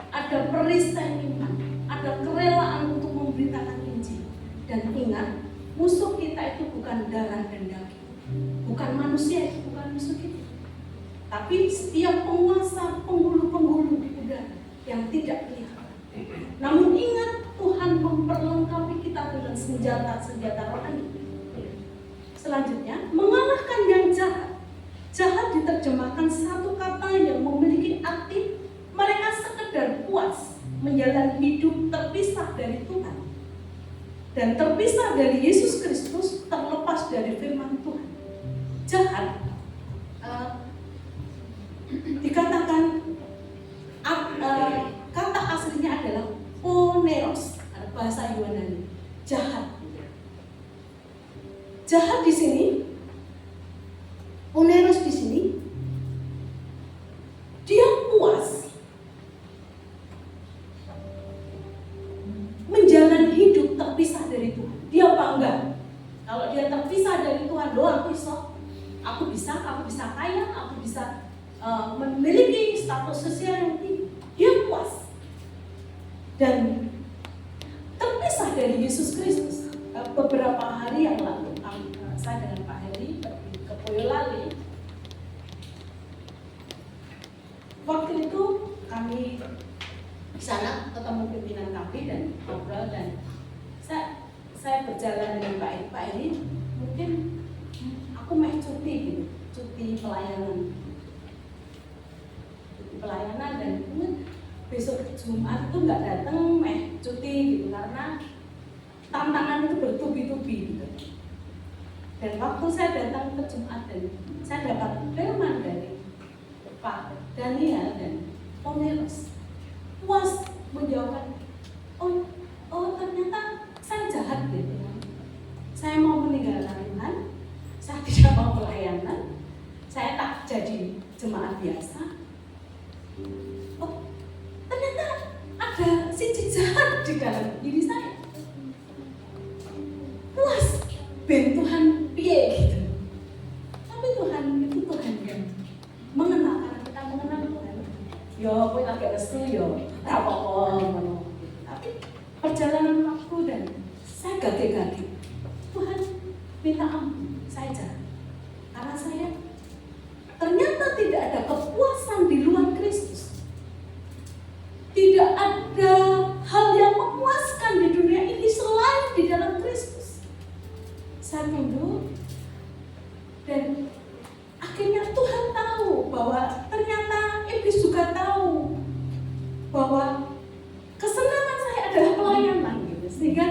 ada perisai iman, ada kerelaan untuk memberitakan Injil. Dan ingat, musuh kita itu bukan darah dan daging, Bukan manusia, bukan musuh kita. Tapi setiap penguasa, penghulu-penghulu di udara yang tidak kelihatan. Namun ingat, Tuhan memperlengkapi kita dengan senjata-senjata rohani. Selanjutnya, mengalahkan yang jahat. Jahat diterjemahkan satu kata yang memiliki arti mereka sekedar puas menjalani hidup terpisah dari Tuhan dan terpisah dari Yesus Kristus, terlepas dari firman Tuhan. Jahat dikatakan kata aslinya adalah poneros, bahasa Yunani, jahat. Jahat di sini, poneros di sini, dia puas menjalani hidup terpisah dari Tuhan. Dia bangga kalau dia terpisah dari Tuhan. Aku bisa kaya, aku bisa memiliki status sosial yang tinggi. Dia puas dan terpisah dari Yesus Kristus. Beberapa hari yang lalu saya dengan Pak Heri pergi ke Boyolali. Waktu itu kami di sana ketemu pimpinan kami dan ngobrol, dan saya berjalan dengan Pak Heri. Mungkin aku mau cuti pelayanan dan besok Jumat itu nggak datang, cuti gitu, karena tantangan itu bertubi-tubi gitu. Dan waktu saya datang ke Jumat dan saya dapat firman dari Pak Daniel dan Poneros, puas menjawabkan, oh ternyata saya jahat gitu. Saya mau meninggalkan Tuhan, saya tidak mau pelayanan, saya tak jadi jemaat biasa. Oh, ternyata ada sisi jahat di dalam diri saya. Puas, ben Tuhan piye gitu. Tapi Tuhan itu Tuhan yang mengenal, karena kita mengenal Tuhan. Yo, kowe agak restu yo, ora apa-apa. Tapi perjalanan waktu dan saya gage-gage. Tuhan minta ampun, saya jahat. Karena saya ternyata tidak ada kepuasan di luar Kristus. Tidak ada hal yang memuaskan di dunia ini selain di dalam Kristus. Saya tunduk dan akhirnya Tuhan tahu bahwa ternyata iblis juga tahu bahwa kesenangan saya adalah pelayanan gitu. Sehingga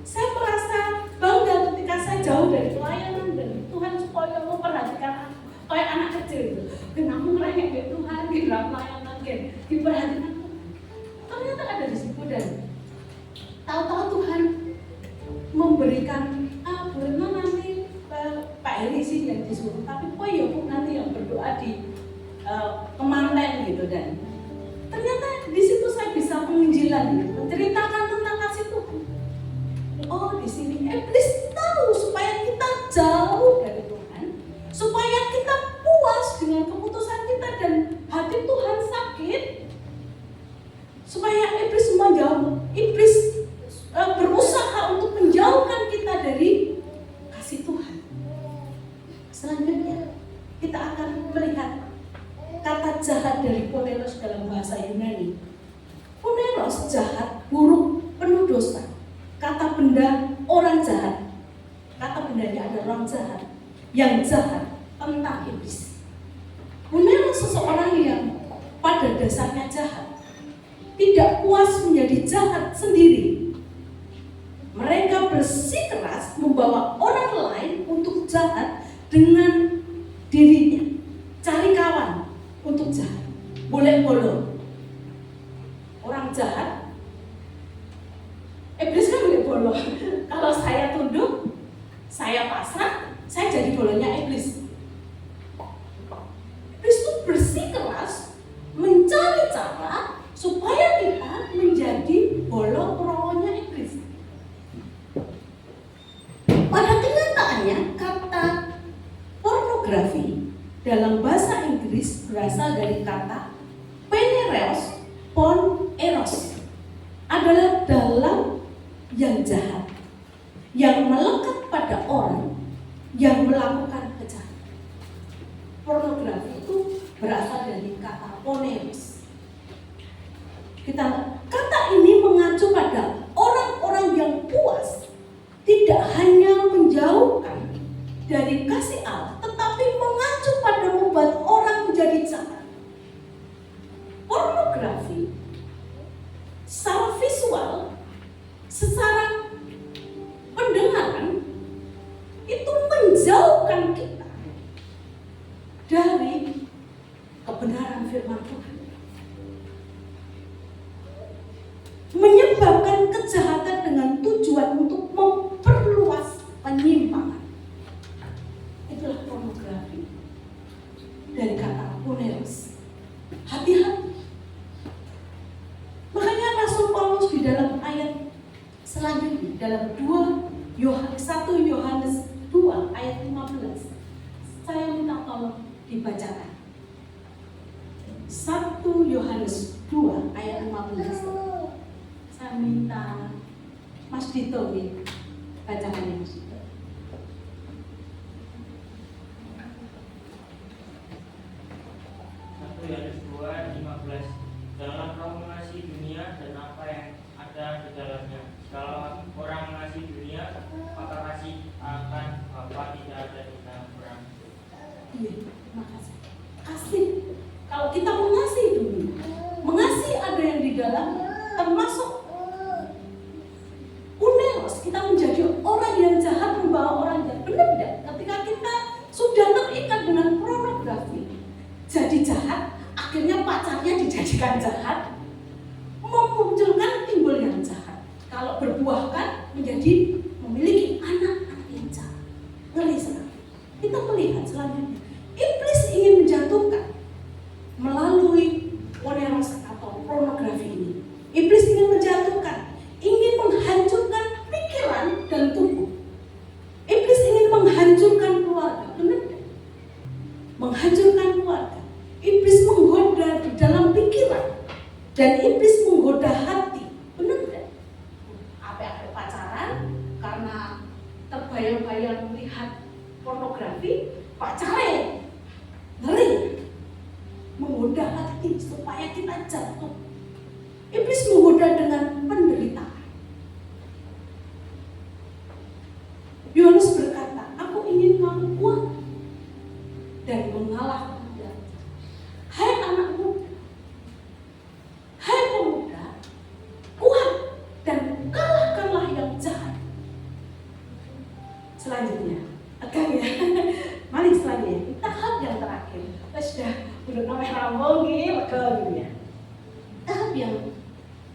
saya merasa bangga ketika saya jauh dari pelayanan, dan Tuhan supaya memperhatikan aku kayak anak kecil gitu. Kenapa mereka ke Tuhan di dalam pelayanan diperhatikan Tuhan. Ternyata ada di situ, dan tahu-tahu Tuhan memberikan benar nanti Pak Heri sih yang disuruh, tapi ya nanti yang berdoa di kemanten gitu. Dan ternyata di situ saya bisa penginjilan gitu, menceritakan tentang kasih Tuhan. Oh, di sini iblis tahu supaya kita jauh dari Tuhan, supaya kita puas dengan keputusan kita dan hati Tuhan sakit, supaya iblis berusaha untuk menjauhkan kita dari kasih Tuhan. Selanjutnya kita akan melihat kata jahat dari poneros dalam bahasa Yunani. Poneros jahat, buruk, penuh dosa. Kata benda orang jahat. Kata bendanya adalah orang jahat, yang jahat tentang iblis. Poneros seseorang yang pada dasarnya jahat, tidak puas menjadi jahat sendiri. Mereka bersikeras membawa orang lain untuk jahat dengan dirinya. Cari kawan untuk jahat. Boleh bolong. Orang jahat, iblis kan boleh bolong. Kalau saya tunduk, saya pasrah, saya jadi bolongnya iblis. Iblis itu bersikeras mencari cara supaya kita menjadi bolong-bolongnya iblis. Pada kenyataannya, kata pornografi dalam bahasa Inggris berasal dari kata peneros, pon eros, adalah dalam yang jahat, yang melekat pada orang yang melakukan Kata ini mengacu pada orang-orang yang puas, tidak hanya menjauhkan dari kasih Allah, tetapi mengacu pada membuat orang menjadi jahat. Pornografi secara visual, secara pendengaran itu menjauhkan kita dari kebenaran firman Tuhan, menyebabkan kejahatan dengan tujuan untuk memperluas penyimpangan. Itulah pornografi dari kata poneros. Hati-hati. Makanya Rasul Paulus di dalam ayat selanjutnya, dalam 1 Yohanes 2 ayat 15, saya minta tolong dibacakan. 1 Yohanes 2 ayat 15. Saya minta Mas Dito bacakannya, Mas Dito. 1 Yohanes 2:15. Janganlah kamu mengasihi dunia dan apa yang ada di dalamnya. Kalau orang mengasihi dunia, maka kasih akan Bapa tidak ada di dalam orang. Iya, makasih. Kasih. Kalau kita mengasihi dunia, mengasihi ada yang di dalam, termasuk uneros, kita menjadi orang yang jahat, membawa orang jahat. Benar tidak? Ketika kita sudah terikat dengan pornografi, jadi jahat, akhirnya pacarnya dijadikan jahat, memunculkan timbul yang jahat. Kalau berbuahkan menjadi memiliki anak-anak yang jahat. Ngeri sekali. Kita melihat selanjutnya, iblis ingin menjatuhkan melalui oneros atau pornografi ini. Iblis ingin menjatuhkan, ingin menghancurkan pikiran dan tubuh. Iblis ingin menghancurkan keluarga, benar? Menghancurkan keluarga. Iblis menggoda di dalam pikiran dan iblis menggoda hati, benar tidak? Apa pacaran karena terbayang-bayang melihat pornografi, pacaran, ngeri, menggoda hati supaya kita jatuh. Iblis menggoda dengan penderitaan. Yohanes berkata, aku ingin kamu kuat dan mengalahkan. Hai anak muda, hai pemuda, kuat dan kalahkanlah yang jahat. Selanjutnya, agak ya, mari selanjutnya, tahap yang terakhir. Kita sudah namanya rambung gitu ya. Tahap yang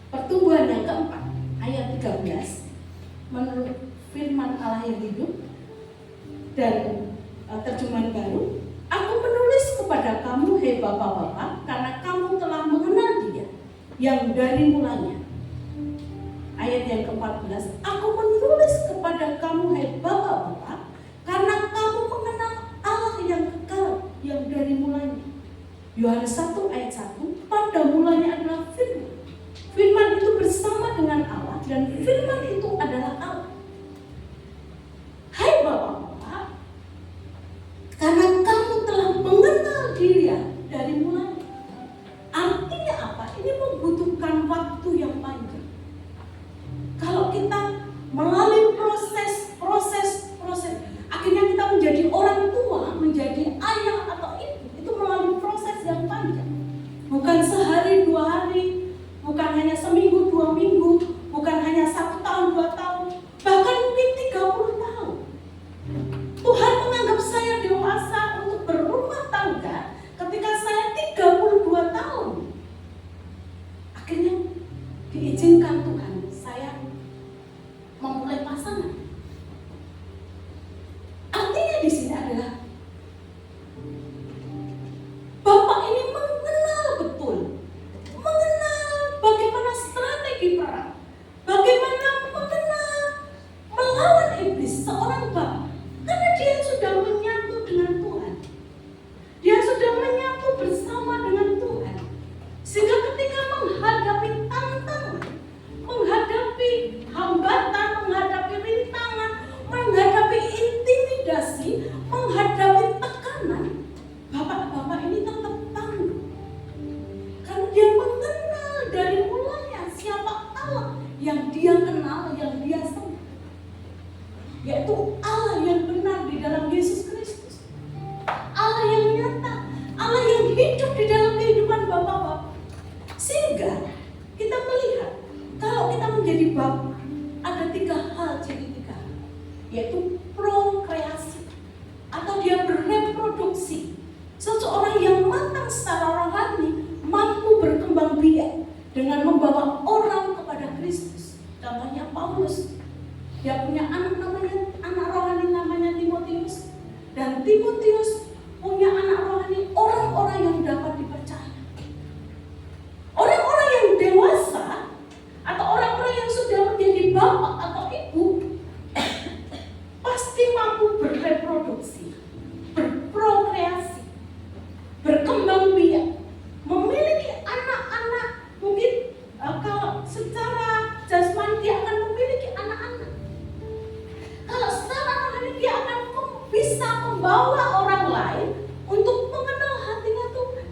pertumbuhan yang keempat, ayat 13, menurut firman Allah yang hidup dan terjemahan baru. Aku menulis kepada kamu, hai bapak-bapak, karena kamu telah mengenal Dia yang dari mulanya. Ayat yang ke-14, aku menulis kepada kamu, hai bapak-bapak, karena kamu mengenal Allah yang kekal, yang dari mulanya. Yohanes 1 ayat 1, pada mulanya adalah firman. Firman itu bersama dengan Allah dan firman itu adalah Allah. Hai bapak-bapak, karena kamu telah mengenal Dia dari mulanya. Artinya apa? Ini membutuhkan waktu yang panjang. Kalau kita melalui proses, akhirnya kita menjadi orang tua, menjadi ayah atau ibu, itu melalui proses yang panjang. Bukan sehari, 2 hari, bukan hanya seminggu, 2 minggu, bukan hanya 1 tahun, 2 tahun, Bapa ada 3 hal ciri 3, yaitu prokreasi atau dia bereproduksi. Seseorang yang matang secara rohani mampu berkembang biak dengan membawa orang kepada Kristus. Contohnya Paulus, dia punya anak rohani namanya Timotius, dan Timotius punya anak rohani orang-orang yang dapat dipercaya. Orang-orang yang dewasa atau orang-orang yang sudah menjadi bapak atau ibu pasti mampu bereproduksi, berprokreasi, berkembang biak, memiliki anak-anak. Mungkin kalau secara jasmani dia akan memiliki anak-anak. Kalau secara rohani dia akan bisa membawa orang lain untuk mengenal hatinya Tuhan,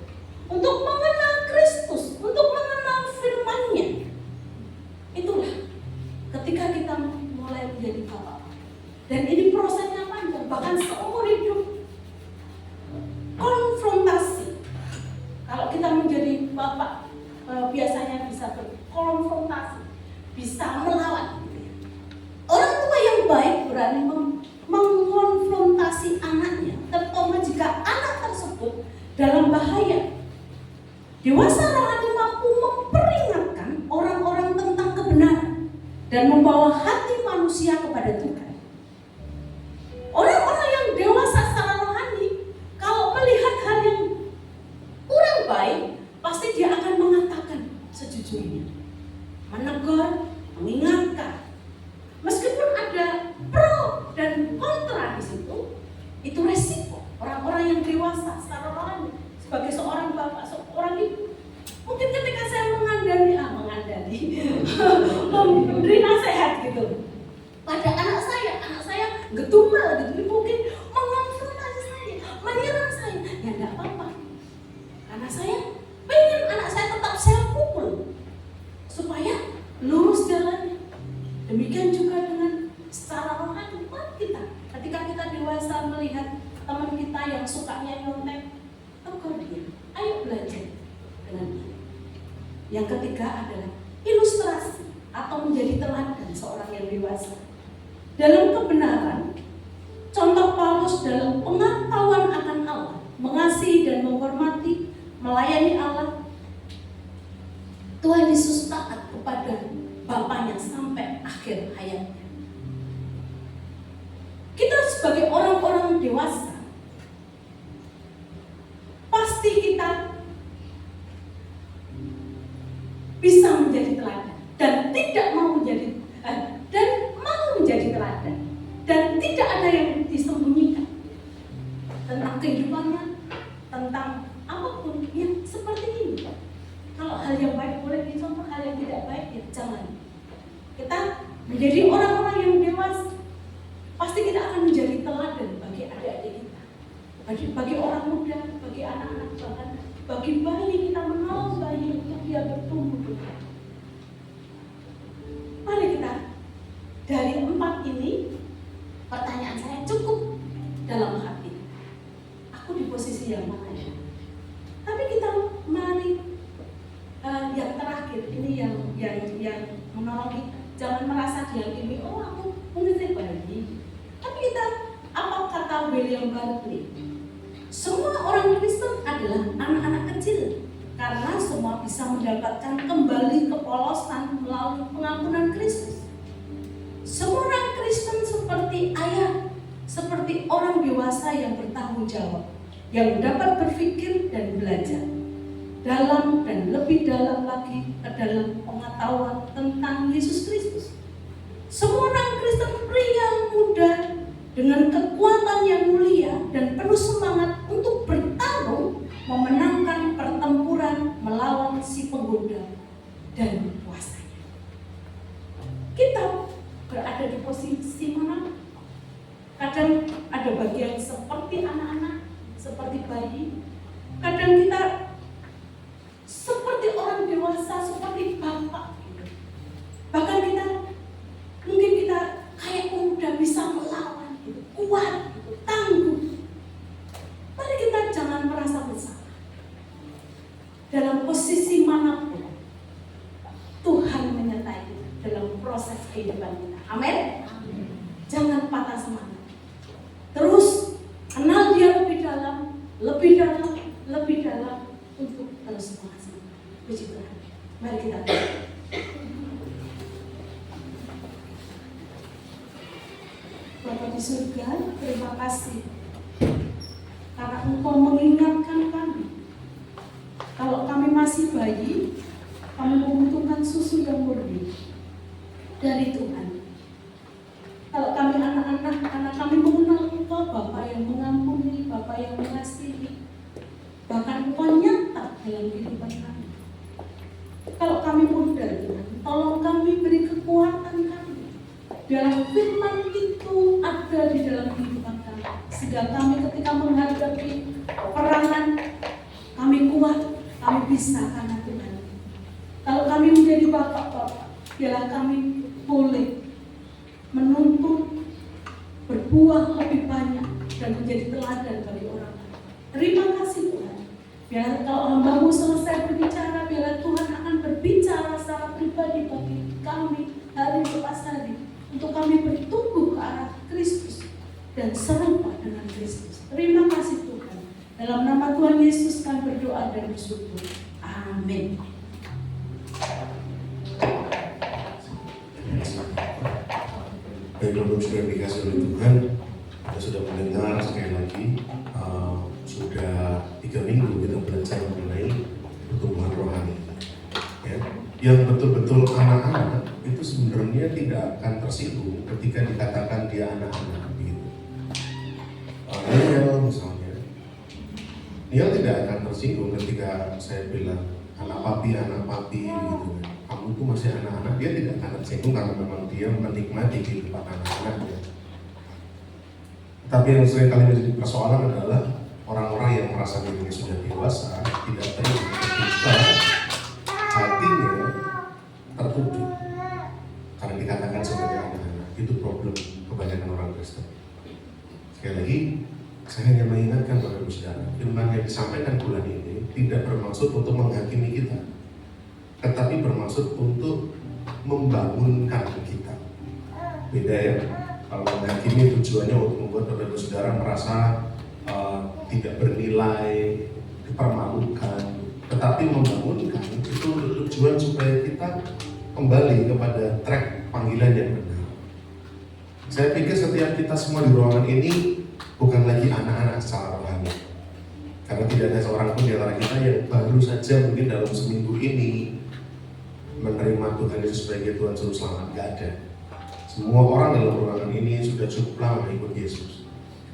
untuk mengenal Kristus, untuk mengenal firman-Nya. Itulah ketika kita mulai menjadi bapak. Dan ini prosesnya panjang, bahkan seumur hidup. Konfrontasi. Kalau kita menjadi bapak, biasanya bisa berkonfrontasi, bisa melawan. Orang tua yang baik berani mengkonfrontasi anaknya, terutama jika anak tersebut dalam bahaya. Dewasa rohani mampu memperingatkan orang-orang tentang kebenaran dan membawa hati manusia kepada Tuhan. Orang-orang yang dewasa secara rohani, kalau melihat hal yang kurang baik, pasti dia akan mengatakan sejujurnya, menegur, mengingatkan. Meskipun ada pro dan kontra di situ, itu resiko orang-orang yang dewasa secara rohani. Sebagai seorang bapak, seorang ibu, mungkin ketika saya memberi nasihat gitu pada anak saya getumal gitu, mungkin mengonfrontasi saya, menyerang saya, ya enggak apa-apa, karena saya pengen anak saya tetap saya pukul supaya lurus jalannya. Demikian juga dengan secara rohani kita. Ketika kita dewasa melihat teman kita yang sukanya nyontek, tegur dia, ayo belajar dengan dia. Yang ketiga adalah ilustrasi atau menjadi teladan seorang yang dewasa dalam kebenaran. Contoh Paulus dalam pengetahuan akan Allah, mengasihi dan menghormati, melayani Allah. Tuhan Yesus taat kepada Bapaknya sampai akhir hayatnya. Kita sebagai orang-orang dewasa, pasti kita bisa menjadi teladan dan tidak mau menjadi teladan, dan tidak ada yang disembunyikan tentang kehidupannya, tentang apapun yang seperti ini. Kalau hal yang baik boleh dicontoh, hal yang tidak baik ya jangan. Kita menjadi orang-orang yang dewasa, pasti kita akan menjadi teladan bagi adik-adik kita, bagi orang muda, bagi anak-anak, bahkan bagi bayi. Kita menolong bayi untuk dia bertumbuh. Mari kita dari 4 ini, pertanyaan saya cukup dalam hati, aku di posisi yang mana ya? Tapi kita mari yang terakhir ini yang menolong kita. Jangan merasa dihakimi, oh aku mungkin bayi. Tapi kita, apa kata William Barclay? Semua orang Kristen adalah anak-anak kecil, karena semua bisa mendapatkan kembali kepolosan melalui pengampunan Kristus. Semua orang Kristen seperti ayah, seperti orang dewasa yang bertanggung jawab, yang dapat berpikir dan belajar dalam dan lebih dalam lagi ke dalam pengetahuan tentang Yesus Kristus. Semua orang Kristen pria muda dengan kekuatan yang mulia dan penuh semangat untuk bertarung memenangkan pertempuran melawan si penggoda dan kuasanya. Kita berada di posisi mana? Kadang ada bagian seperti anak-anak, seperti bayi. Kadang kita seperti orang dewasa, seperti bapak. Bahkan mungkin kita kayak pemuda bisa melawan, kuat, tangguh. Mari kita jangan merasa bersalah. Dalam posisi manapun, Tuhan menyertai kita dalam proses kehidupan kita. Amin. Jangan patah semangat. Terus kenal dia lebih dalam, lebih dalam, lebih dalam untuk terus mengasihi. Puji Tuhan. Mari kita berdoa. Bapa di surga, terima kasih karena Engkau mengingatkan kami. Kalau kami masih bayi, kami membutuhkan susu yang murni dari Tuhan. Kalau kami anak-anak, karena kami mengenal Engkau, Bapa yang mengampuni, Bapa yang mengasihi, bahkan Engkau nyata dalam kehidupan kami. Kalau kami muda, Tuhan, tolong kami beri kekuatan kami. Dalam firman itu ada di dalam kehidupan kami, sehingga kami ketika menghadapi peperangan, kami kuat, kami bisa karena Tuhan. Kalau kami menjadi bapak-bapak, biarlah kami boleh menuntun, berbuah lebih banyak dan menjadi teladan bagi orang lain. Terima kasih Tuhan. Biarlah kalau hamba-Mu selesai berbicara, biarlah Tuhan akan berbicara secara pribadi bagi kami hari lepas hari, untuk kami bertumbuh ke arah Kristus dan serupa dengan Kristus. Terima kasih Tuhan. Dalam nama Tuhan Yesus kami berdoa dan bersyukur. Amin. Baik, Bapak sudah dikasih oleh Tuhan, kita sudah mendengar sekali lagi, sudah 3 minggu kita belajar mengenai pertumbuhan rohani. Ya, yang betul-betul anak-anak itu sebenarnya tidak akan tersinggung ketika dikatakan dia anak-anak begitu. Niel misalnya, Niel tidak akan tersinggung ketika saya bilang anak papi gitu. Kamu itu masih anak-anak, dia tidak akan tersinggung karena memang dia menikmati kehidupan anak-anaknya. Tapi yang sering kali menjadi persoalan adalah orang-orang yang merasa dirinya sudah dewasa tidak terima ketika hatinya tertutup karena dikatakan sebagai anak-anak. Itu problem kebanyakan orang Kristen. Sekali lagi, saya hanya mengingatkan kepada saudara, firman yang disampaikan bulan ini tidak bermaksud untuk menghakimi kita, tetapi bermaksud untuk membangunkan kita. Beda ya, kalau menghakimi tujuannya untuk membuat saudara merasa tidak bernilai, dipermalukan, tetapi membangunkan itu tujuan supaya kita kembali kepada track panggilan yang benar. Saya pikir setiap kita semua di ruangan ini bukan lagi anak-anak secara rohani, karena tidak ada seorang pun di antara kita yang baru saja mungkin dalam seminggu ini menerima Tuhan Yesus sebagai Tuhan Juru Selamat. Gak ada. Semua orang dalam ruangan ini sudah cukup lama ikut Yesus,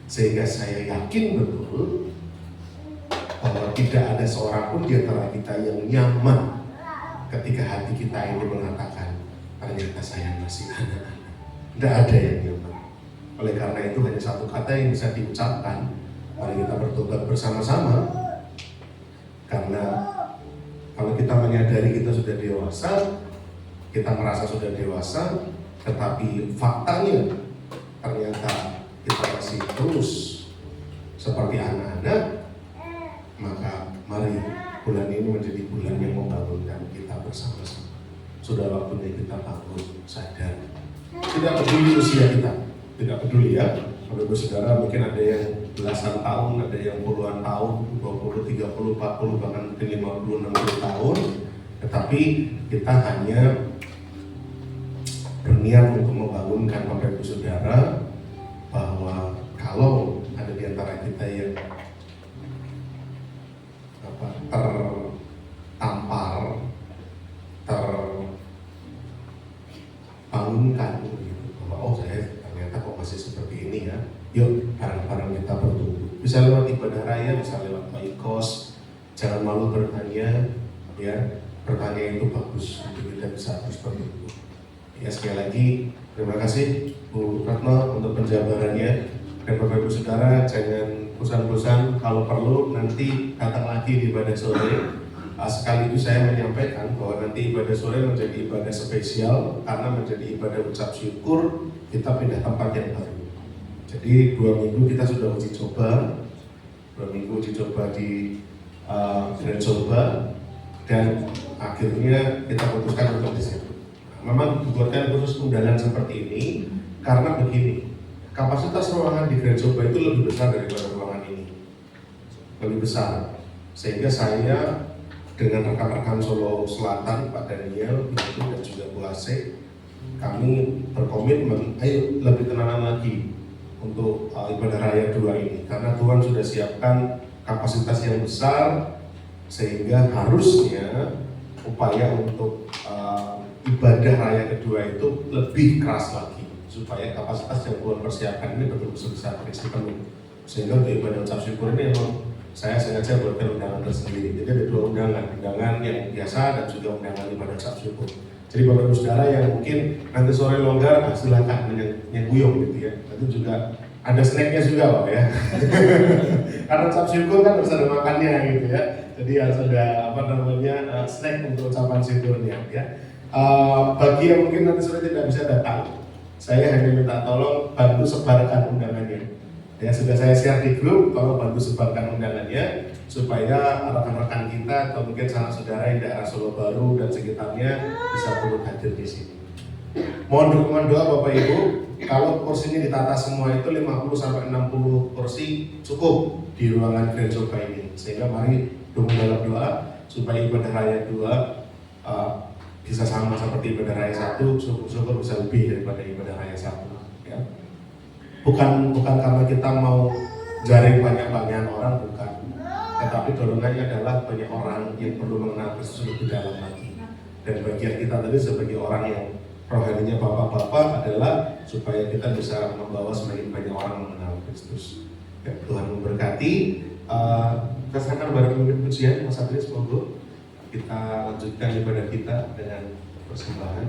sehingga saya yakin betul bahwa tidak ada seorang pun di antara kita yang nyaman ketika hati kita ini mengatakan ternyata saya masih anak-anak. Tidak ada yang nyaman. Oleh karena itu hanya satu kata yang bisa diucapkan, mari kita bertobat bersama-sama. Karena kalau kita menyadari kita sudah dewasa, kita merasa sudah dewasa, tetapi faktanya ternyata kita masih terus seperti anak-anak, maka mari bulan ini menjadi bulan yang membangunkan kita bersama-sama. Sudah waktunya kita bangun, sadar. Tidak peduli usia kita, tidak peduli ya. Bapak saudara mungkin ada yang belasan tahun, ada yang puluhan tahun, 20, 30, 40, bahkan mungkin 50, 60 tahun. Tetapi kita hanya berniat untuk membangunkan Bapak Ibu Saudara bahwa kalau ada di antara kita yang tertampar, terbangunkan bahwa oh saya ternyata kok masih seperti ini ya, yuk bareng-bareng kita bertumbuh. Bisa lewat ibadah raya, bisa lewat maikos, jangan malu bertanya ya, bertanya itu bagus untuk kita bisa terus bertumbuh. Ya, sekali lagi terima kasih Bu Ratno untuk penjabarannya, dan Bapak Ibu Saudara jangan bosan-bosan, kalau perlu nanti datang lagi di ibadah sore. Sekaligus saya menyampaikan bahwa nanti ibadah sore menjadi ibadah spesial karena menjadi ibadah ucap syukur, kita pindah tempat yang baru. Jadi 2 minggu kita sudah uji coba, 2 minggu uji coba di Grand Coba, dan akhirnya kita putuskan untuk di situ. memang dibuatkan khusus undangan seperti ini karena begini, kapasitas ruangan di Grand Soba itu lebih besar daripada ruangan ini, lebih besar, sehingga saya dengan rekan-rekan Solo Selatan, Pak Daniel, Ibu dan juga Bu Ase, kami berkomitmen, ayo lebih tenangan lagi untuk ibadah raya 2 ini, karena Tuhan sudah siapkan kapasitas yang besar, sehingga harusnya upaya untuk ibadah raya kedua itu lebih keras lagi, supaya kapasitas yang Tuhan persiapkan ini betul-betul bisa terisi penuh. Sehingga untuk ibadah ucap syukur ini memang saya sengaja buatkan undangan tersendiri. Jadi ada 2 undangan yang biasa dan juga undangan ibadah ucap syukur. Jadi Bapak Ibu Saudara yang mungkin nanti sore longgar, silakan yang guyong gitu ya. Nanti juga ada snacknya juga Pak ya. Karena ucap syukur kan harus ada makannya gitu ya. Jadi harus ada snack untuk ucapan syukurnya ya. Bagi yang mungkin nanti sore tidak bisa datang, saya hanya minta tolong bantu sebarkan undangannya. Ya, sudah saya share di grup, tolong bantu sebarkan undangannya supaya rekan-rekan kita atau mungkin sanak saudara yang daerah Solo Baru dan sekitarnya bisa turut hadir di sini. Mohon dukungan doa Bapak Ibu, kalau kursinya ditata semua itu 50-60 kursi cukup di ruangan Grand Soba ini. Sehingga mari dukung dalam doa supaya ibadah raya 2 bisa sama seperti ibadah raya 1, syukur-syukur bisa lebih daripada ibadah raya 1 ya. Bukan karena kita mau jaring banyak-banyak orang, bukan. Tetapi dorongannya adalah banyak orang yang perlu mengenal Kristus lebih dalam lagi. Dan bagian kita tadi sebagai orang yang rohaninya bapak-bapak adalah supaya kita bisa membawa semakin banyak orang mengenal Kristus. Ya, Tuhan memberkati. Kita serahkan barang memimpin pujian Mas Adris, monggo kita lanjutkan ibadah kita dengan persembahan.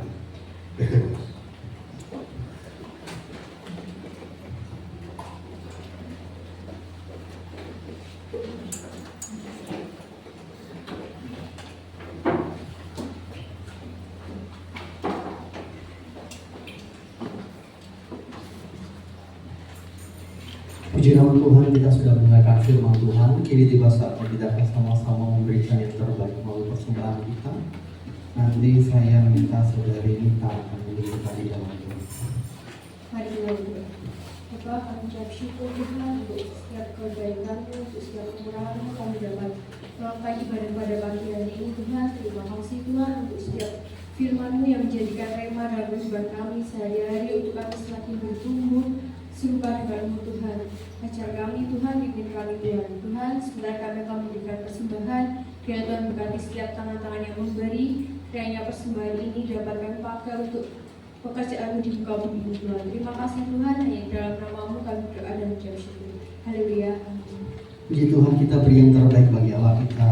Puji nama Tuhan, kita sudah mendengarkan firman Tuhan. Kini tiba saatnya kita akan sama-sama memberikan yang terbaik melalui persembahan kita. Nanti saya minta saudari Nita akan memberikan di dalam doa. Mari kita berdoa. Bapak, kami ucap syukur Tuhan untuk setiap kebaikan-Mu, untuk setiap kemurahan-Mu kami dapat melakukan ibadah pada pagi hari ini Tuhan. Terima kasih Tuhan untuk setiap firman-Mu yang menjadikan rema dalam kehidupan kami sehari-hari untuk kami semakin bertumbuh serupa dengan-Mu Tuhan. Ajar kami Tuhan, pimpin kami Tuhan. Sebentar kami akan memberikan persembahan. Kiranya Tuhan berkati setiap tangan-tangan yang memberi. Kiranya persembahan ini dapat kami pakai untuk pekerjaan di muka bumi Tuhan. Terima kasih Tuhan, hanya dalam nama-Mu kami berdoa dan ucap syukur. Haleluya. Puji Tuhan, kita beri yang terbaik bagi Allah kita.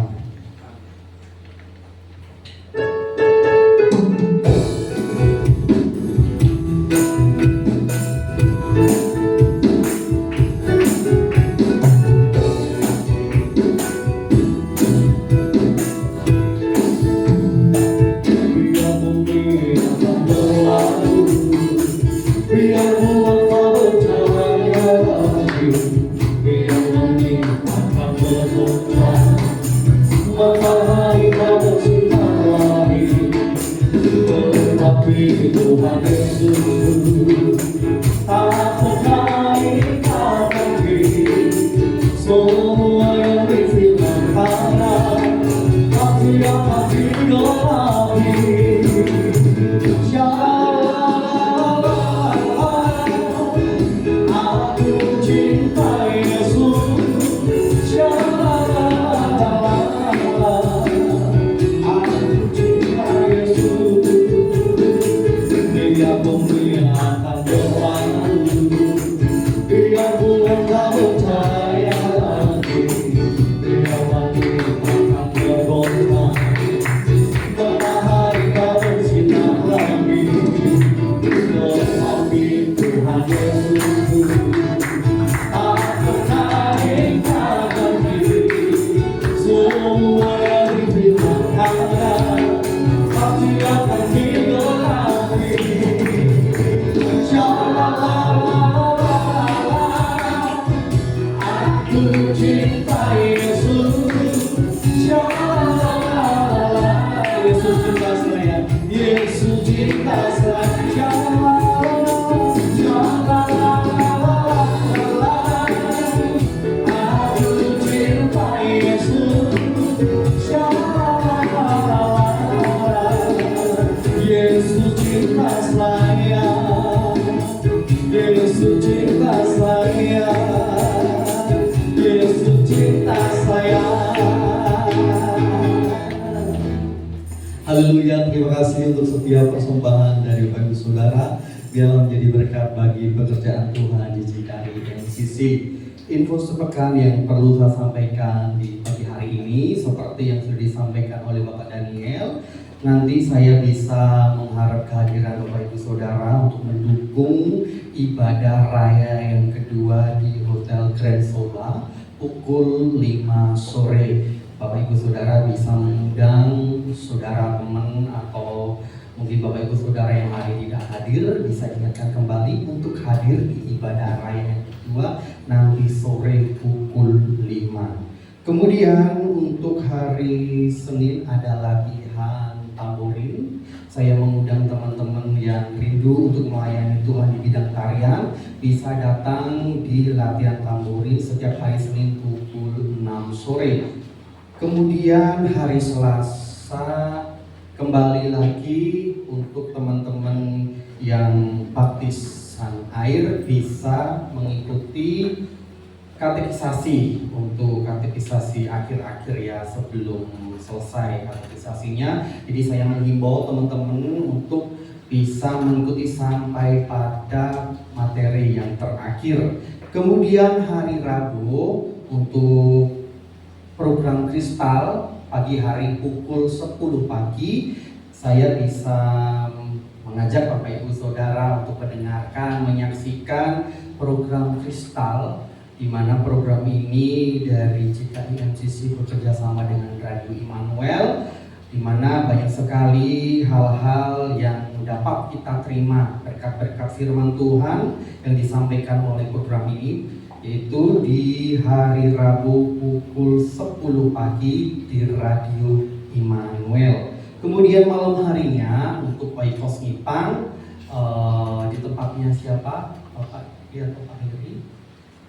Dia pemberi kasih untuk setiap persembahan dari Bapak Ibu Saudara. Biarlah menjadi berkat bagi pekerjaan Tuhan di GKI MCC. Info sepekan yang perlu saya sampaikan di pagi hari ini seperti yang sudah disampaikan oleh Bapak Daniel. Nanti saya bisa mengharap kehadiran Bapak Ibu Saudara untuk mendukung ibadah raya yang kedua di Hotel Grand Soba pukul 5 sore. Bapak Ibu Saudara bisa mengundang saudara teman atau mungkin Bapak Ibu Saudara yang hari tidak hadir bisa ingatkan kembali untuk hadir di ibadah raya yang kedua nanti sore pukul 5. Kemudian untuk hari Senin ada latihan tamborin. Saya mengundang teman-teman yang rindu untuk melayani Tuhan di bidang tarian bisa datang di latihan tamborin setiap hari Senin pukul 6 sore. Kemudian hari Selasa kembali lagi untuk teman-teman yang baptisan air bisa mengikuti katekisasi untuk katekisasi akhir-akhir ya sebelum selesai katekisasinya. Jadi saya menghimbau teman-teman untuk bisa mengikuti sampai pada materi yang terakhir. Kemudian hari Rabu untuk program Kristal pagi hari pukul 10 pagi saya bisa mengajak Bapak Ibu Saudara untuk mendengarkan, menyaksikan program Kristal di mana program ini dari GKI MCC bekerja sama dengan Radio Immanuel di mana banyak sekali hal-hal yang dapat kita terima berkat-berkat firman Tuhan yang disampaikan oleh program ini, yaitu di hari Rabu pukul 10 pagi di Radio Immanuel. Kemudian malam harinya untuk Oikos Ngipang di tempatnya siapa? Bapak Pak Heri,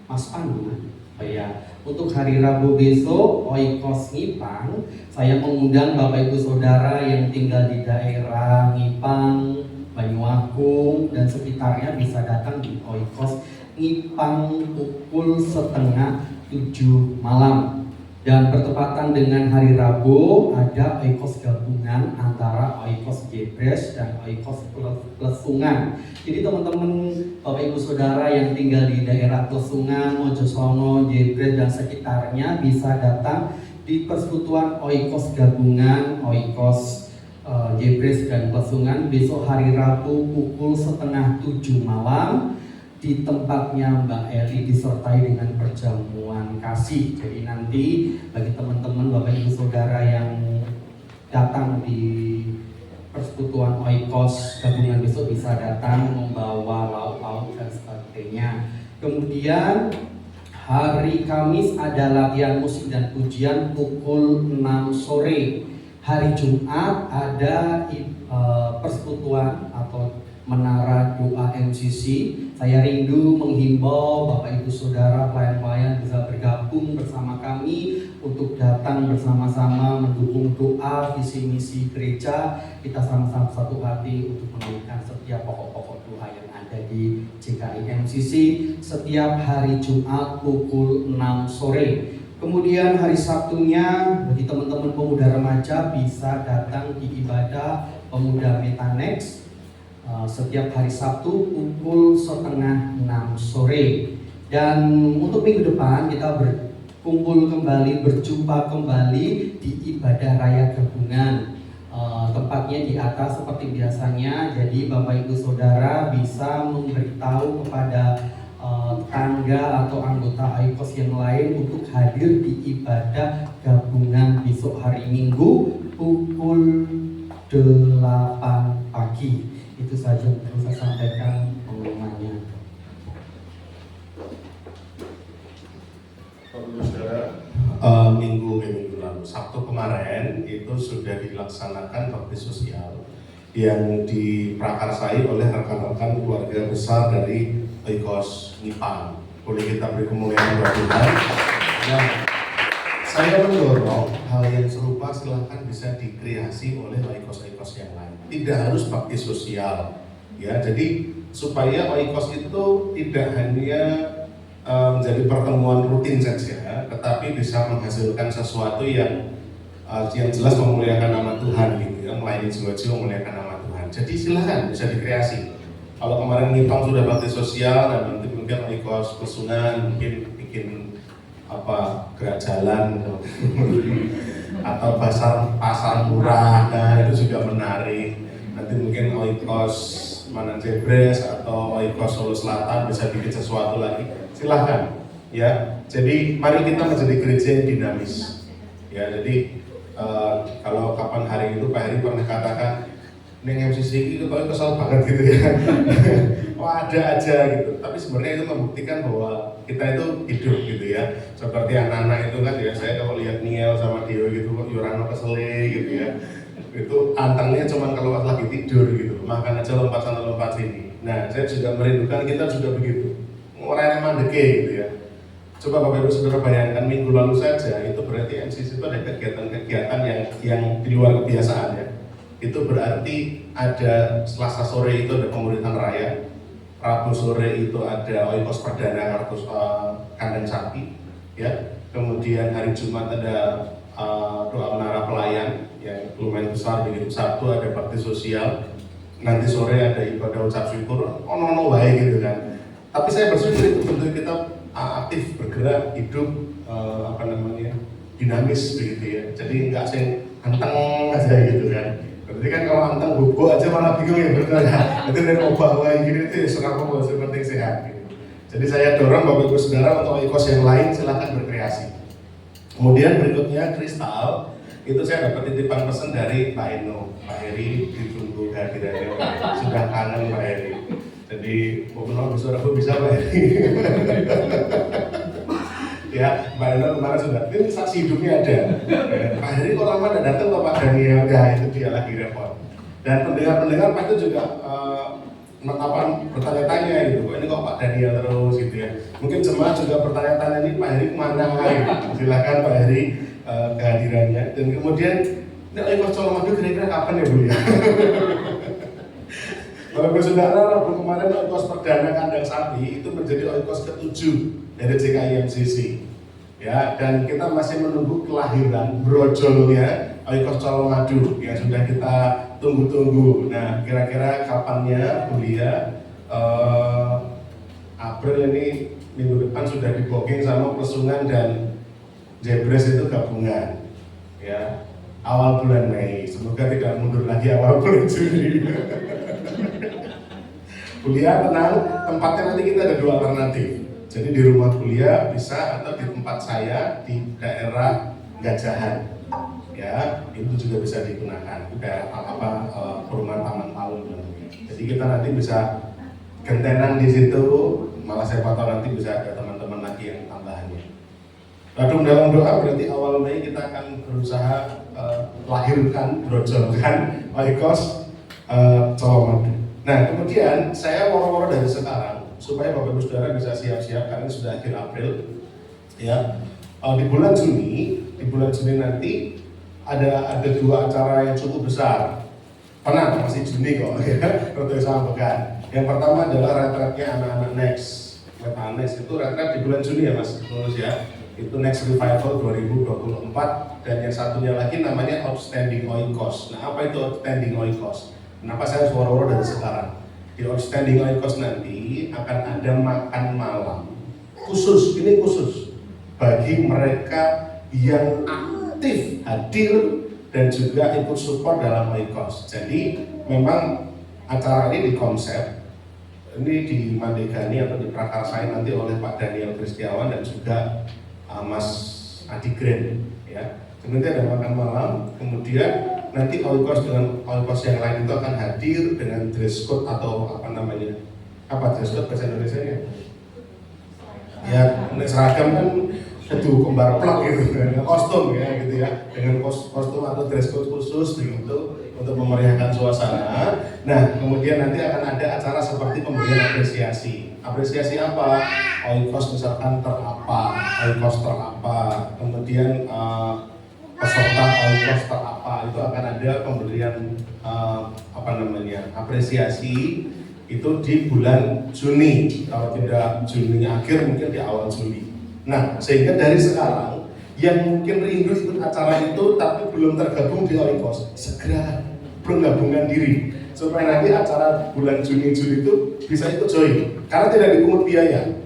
Mas Pandu. Oh ya, untuk hari Rabu besok Oikos Ngipang, saya mengundang Bapak Ibu Saudara yang tinggal di daerah Ngipang, Banyuagung dan sekitarnya bisa datang di Oikos Ngipang pukul 6:30 malam. Dan bertepatan dengan hari Rabu ada Oikos gabungan antara Oikos Jebres dan Oikos Plesungan. Jadi teman-teman Bapak Ibu Saudara yang tinggal di daerah Plesungan, Mojosono, Jebres dan sekitarnya bisa datang di persekutuan Oikos gabungan Oikos Jebres dan Plesungan besok hari Rabu pukul 6:30 malam di tempatnya Mbak Eli disertai dengan perjamuan kasih. Jadi nanti bagi teman-teman Bapak Ibu Saudara yang datang di persekutuan Oikos gabungan besok bisa datang membawa lauk-lauk dan sebagainya. Kemudian hari Kamis ada latihan musik dan pujian pukul 6 sore. Hari Jumat ada persekutuan atau Menara Doa MCC. Saya rindu menghimbau Bapak Ibu Saudara pelayan-pelayan bisa bergabung bersama kami untuk datang bersama-sama mendukung doa visi misi gereja. Kita sama-sama satu hati untuk menaikkan setiap pokok-pokok doa yang ada di GKI MCC setiap hari Jumat pukul 6 sore. Kemudian hari Sabtunya bagi teman-teman pemuda remaja bisa datang di ibadah pemuda Metanex setiap hari Sabtu pukul 5:30 sore. Dan untuk minggu depan kita berkumpul kembali, berjumpa kembali di ibadah raya gabungan. Tempatnya di atas seperti biasanya. Jadi Bapak Ibu Saudara bisa memberitahu kepada tetangga atau anggota Oikos yang lain untuk hadir di ibadah gabungan besok hari Minggu pukul 8 pagi. Itu saja yang perlu saya sampaikan pengumumannya. Minggu lalu, Sabtu kemarin itu sudah dilaksanakan bakti sosial yang diprakarsai oleh rekan-rekan keluarga besar dari Oikos Ngipang. Boleh kita beri kemuliaan buat Tuhan. Nah, saya mendorong hal yang serupa silahkan bisa dikreasi oleh Oikos-Oikos yang lain. Tidak harus bakti sosial, ya. Jadi supaya Oikos itu tidak hanya menjadi pertemuan rutin saja, tetapi bisa menghasilkan sesuatu yang yang jelas memuliakan nama Tuhan gitu ya, melayani jiwa-jiwa memuliakan nama Tuhan. Jadi silahkan bisa dikreasi. Kalau kemarin ngitong sudah bakti sosial dan nanti mungkin ikut pesunan, mungkin bikin gerak jalan atau pasar murah, nah itu juga menarik. Nanti mungkin oikos mana Jebres atau oikos Solo Selatan bisa bikin sesuatu lagi, silahkan ya. Jadi mari kita menjadi gereja yang dinamis ya. Jadi kalau kapan hari itu Pak Heri pernah katakan neng MCC itu kok kesal banget gitu ya. Wah ada aja gitu. Tapi sebenarnya itu membuktikan bahwa kita itu hidup gitu ya. Seperti anak-anak itu kan ya, saya kalau lihat Niel sama Dio gitu kok Yurano kesele gitu ya. Itu antangnya cuma kalau pas lagi tidur gitu. Makan aja lompat sana lompat sini. Nah saya juga merindukan kita juga begitu. Orang yang mandeke gitu ya. Coba Bapak Ibu Saudara bayangkan minggu lalu saja itu berarti MCC itu ada kegiatan-kegiatan yang di luar kebiasaan ya. Itu berarti ada Selasa sore itu ada pemuritan raya, Rabu sore itu ada oikos perdana kartus kandang sapi, ya. Kemudian hari Jumat ada doa menara pelayan yang lumayan besar begitu. Sabtu ada bakti sosial, nanti sore ada ibadah ucap syukur, ono wae gitu kan. Tapi saya bersyukur itu bentuk kita aktif bergerak hidup dinamis begitu ya. Jadi nggak sing anteng aja gitu kan. Berarti kan kalau anteng bubuk aja malah bingung ya benar ya. Itu dari obah gini itu serang apa seperti sehat gitu. Jadi saya dorong Bapak Ibu Saudara untuk ikos yang lain silahkan berkreasi. Kemudian berikutnya Kristal itu saya dapat titipan pesan dari Pak Eno, Pak Heri ditunggu kehadirannya, sudah kangen Pak Heri. Jadi mau bisa Pak Heri. Ya, Mbak Eno kemarin sudah, ini saksi hidupnya ada. Pak Heri kok lama tidak datang kok Pak Daniel, ya itu dia lagi repot. Dan pendengar-pendengar Pak itu juga bertanya-tanya gitu, ini kok Pak Daniel terus gitu ya. Mungkin jemaat juga bertanya-tanya ini Pak Heri kemana gitu. Silakan Pak Heri kehadirannya. Dan kemudian, ini oikos Colomadu kira-kira kapan ya Bu ya? Bapak Ibu Saudara, Rabu kemarin oikos perdana kandang sapi itu menjadi oikos ke-7 dari JKI MCC. Ya, dan kita masih menunggu kelahiran brojolnya oikos Colomadu yang sudah kita tunggu-tunggu. Nah, kira-kira kapannya kuliah April ini minggu depan sudah di-booking sama Pesungan dan Jebres itu gabungan. Ya, awal bulan Mei. Semoga tidak mundur lagi awal bulan Juli. Kuliah tenang, tempatnya nanti kita ada 2 alternatif. Jadi di rumah kuliah bisa atau di tempat saya di daerah Gajahan. Ya, itu juga bisa digunakan. Itu daerah perumahan Taman Palu. Jadi kita nanti bisa gentenan di situ. Malah saya tahu nanti bisa ada teman-teman lagi yang tambahannya. Lalu dalam doa berarti awal Mei kita akan berusaha lahirkan, brojolkan oikos Colomadu. Nah kemudian saya woro-woro dari sekarang supaya Bapak Ibu Saudara bisa siap-siap karena sudah akhir April ya. Di bulan Juni nanti ada 2 acara yang cukup besar. Tenang, masih Juni kok ya, untuk sampaikan. Yang pertama adalah retretnya anak-anak Next. Next itu retret di bulan Juni ya Mas, terus ya. Itu Next Revival 2024 dan yang satunya lagi namanya Outstanding Oikos. Nah apa itu Outstanding Oikos? Kenapa saya woro-woro dari sekarang? Di Outstanding Oikos nanti akan ada makan malam khusus, ini khusus bagi mereka yang aktif hadir dan juga ikut support dalam Oikos. Jadi memang acara ini dikonsep, ini dimandegani atau diprakarsai nanti oleh Pak Daniel Kristiawan dan juga Mas Adi Gren ya. Kemudian ada makan malam, kemudian nanti oikos dengan oikos yang lain itu akan hadir dengan dress code atau apa dress code bahasa Indonesia nya? Ya, seragam kan itu kembar plak gitu, dengan kostum ya gitu ya, dengan kostum atau dress code khusus begitu untuk memeriahkan suasana. Nah, kemudian nanti akan ada acara seperti pemberian apresiasi. Apresiasi apa? Oikos misalkan terapa, oikos terapa, kemudian peserta oikos terapa itu akan ada pemberian apresiasi itu di bulan Juni. Kalau tidak Juni akhir mungkin di awal Juli. Nah, sehingga dari sekarang yang mungkin rindu ikut acara itu tapi belum tergabung di Oikos, segera bergabungkan diri supaya nanti acara bulan Juni Juli itu bisa ikut join karena tidak dipungut biaya.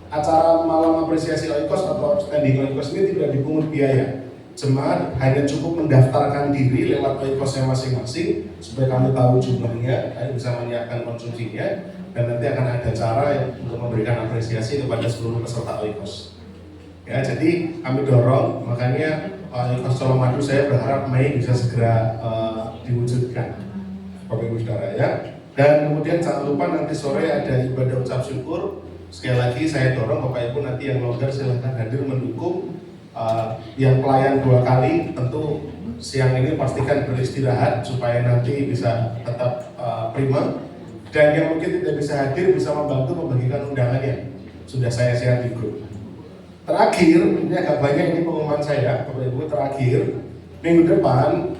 Acara malam apresiasi Oikos atau standing Oikos ini tidak dipungut biaya. Jemaat hanya cukup mendaftarkan diri lewat Oikosnya masing-masing supaya kami tahu jumlahnya, kami bisa menyiapkan konsumsinya, dan nanti akan ada cara untuk memberikan apresiasi kepada seluruh peserta Oikos. Ya, jadi kami dorong, makanya Oikos Colomadu saya berharap Mei bisa segera diwujudkan, Bapak Ibu Saudara ya. Dan kemudian jangan lupa nanti sore ada ibadah ucap syukur. Sekali lagi saya dorong Bapak Ibu nanti yang longgar silahkan hadir mendukung. Yang pelayan 2 kali tentu siang ini pastikan beristirahat supaya nanti bisa tetap prima, dan yang mungkin tidak bisa hadir bisa membantu membagikan undangannya, sudah saya share di grup. Terakhir, ini agak banyak ini pengumuman saya Bapak Ibu. Terakhir, minggu depan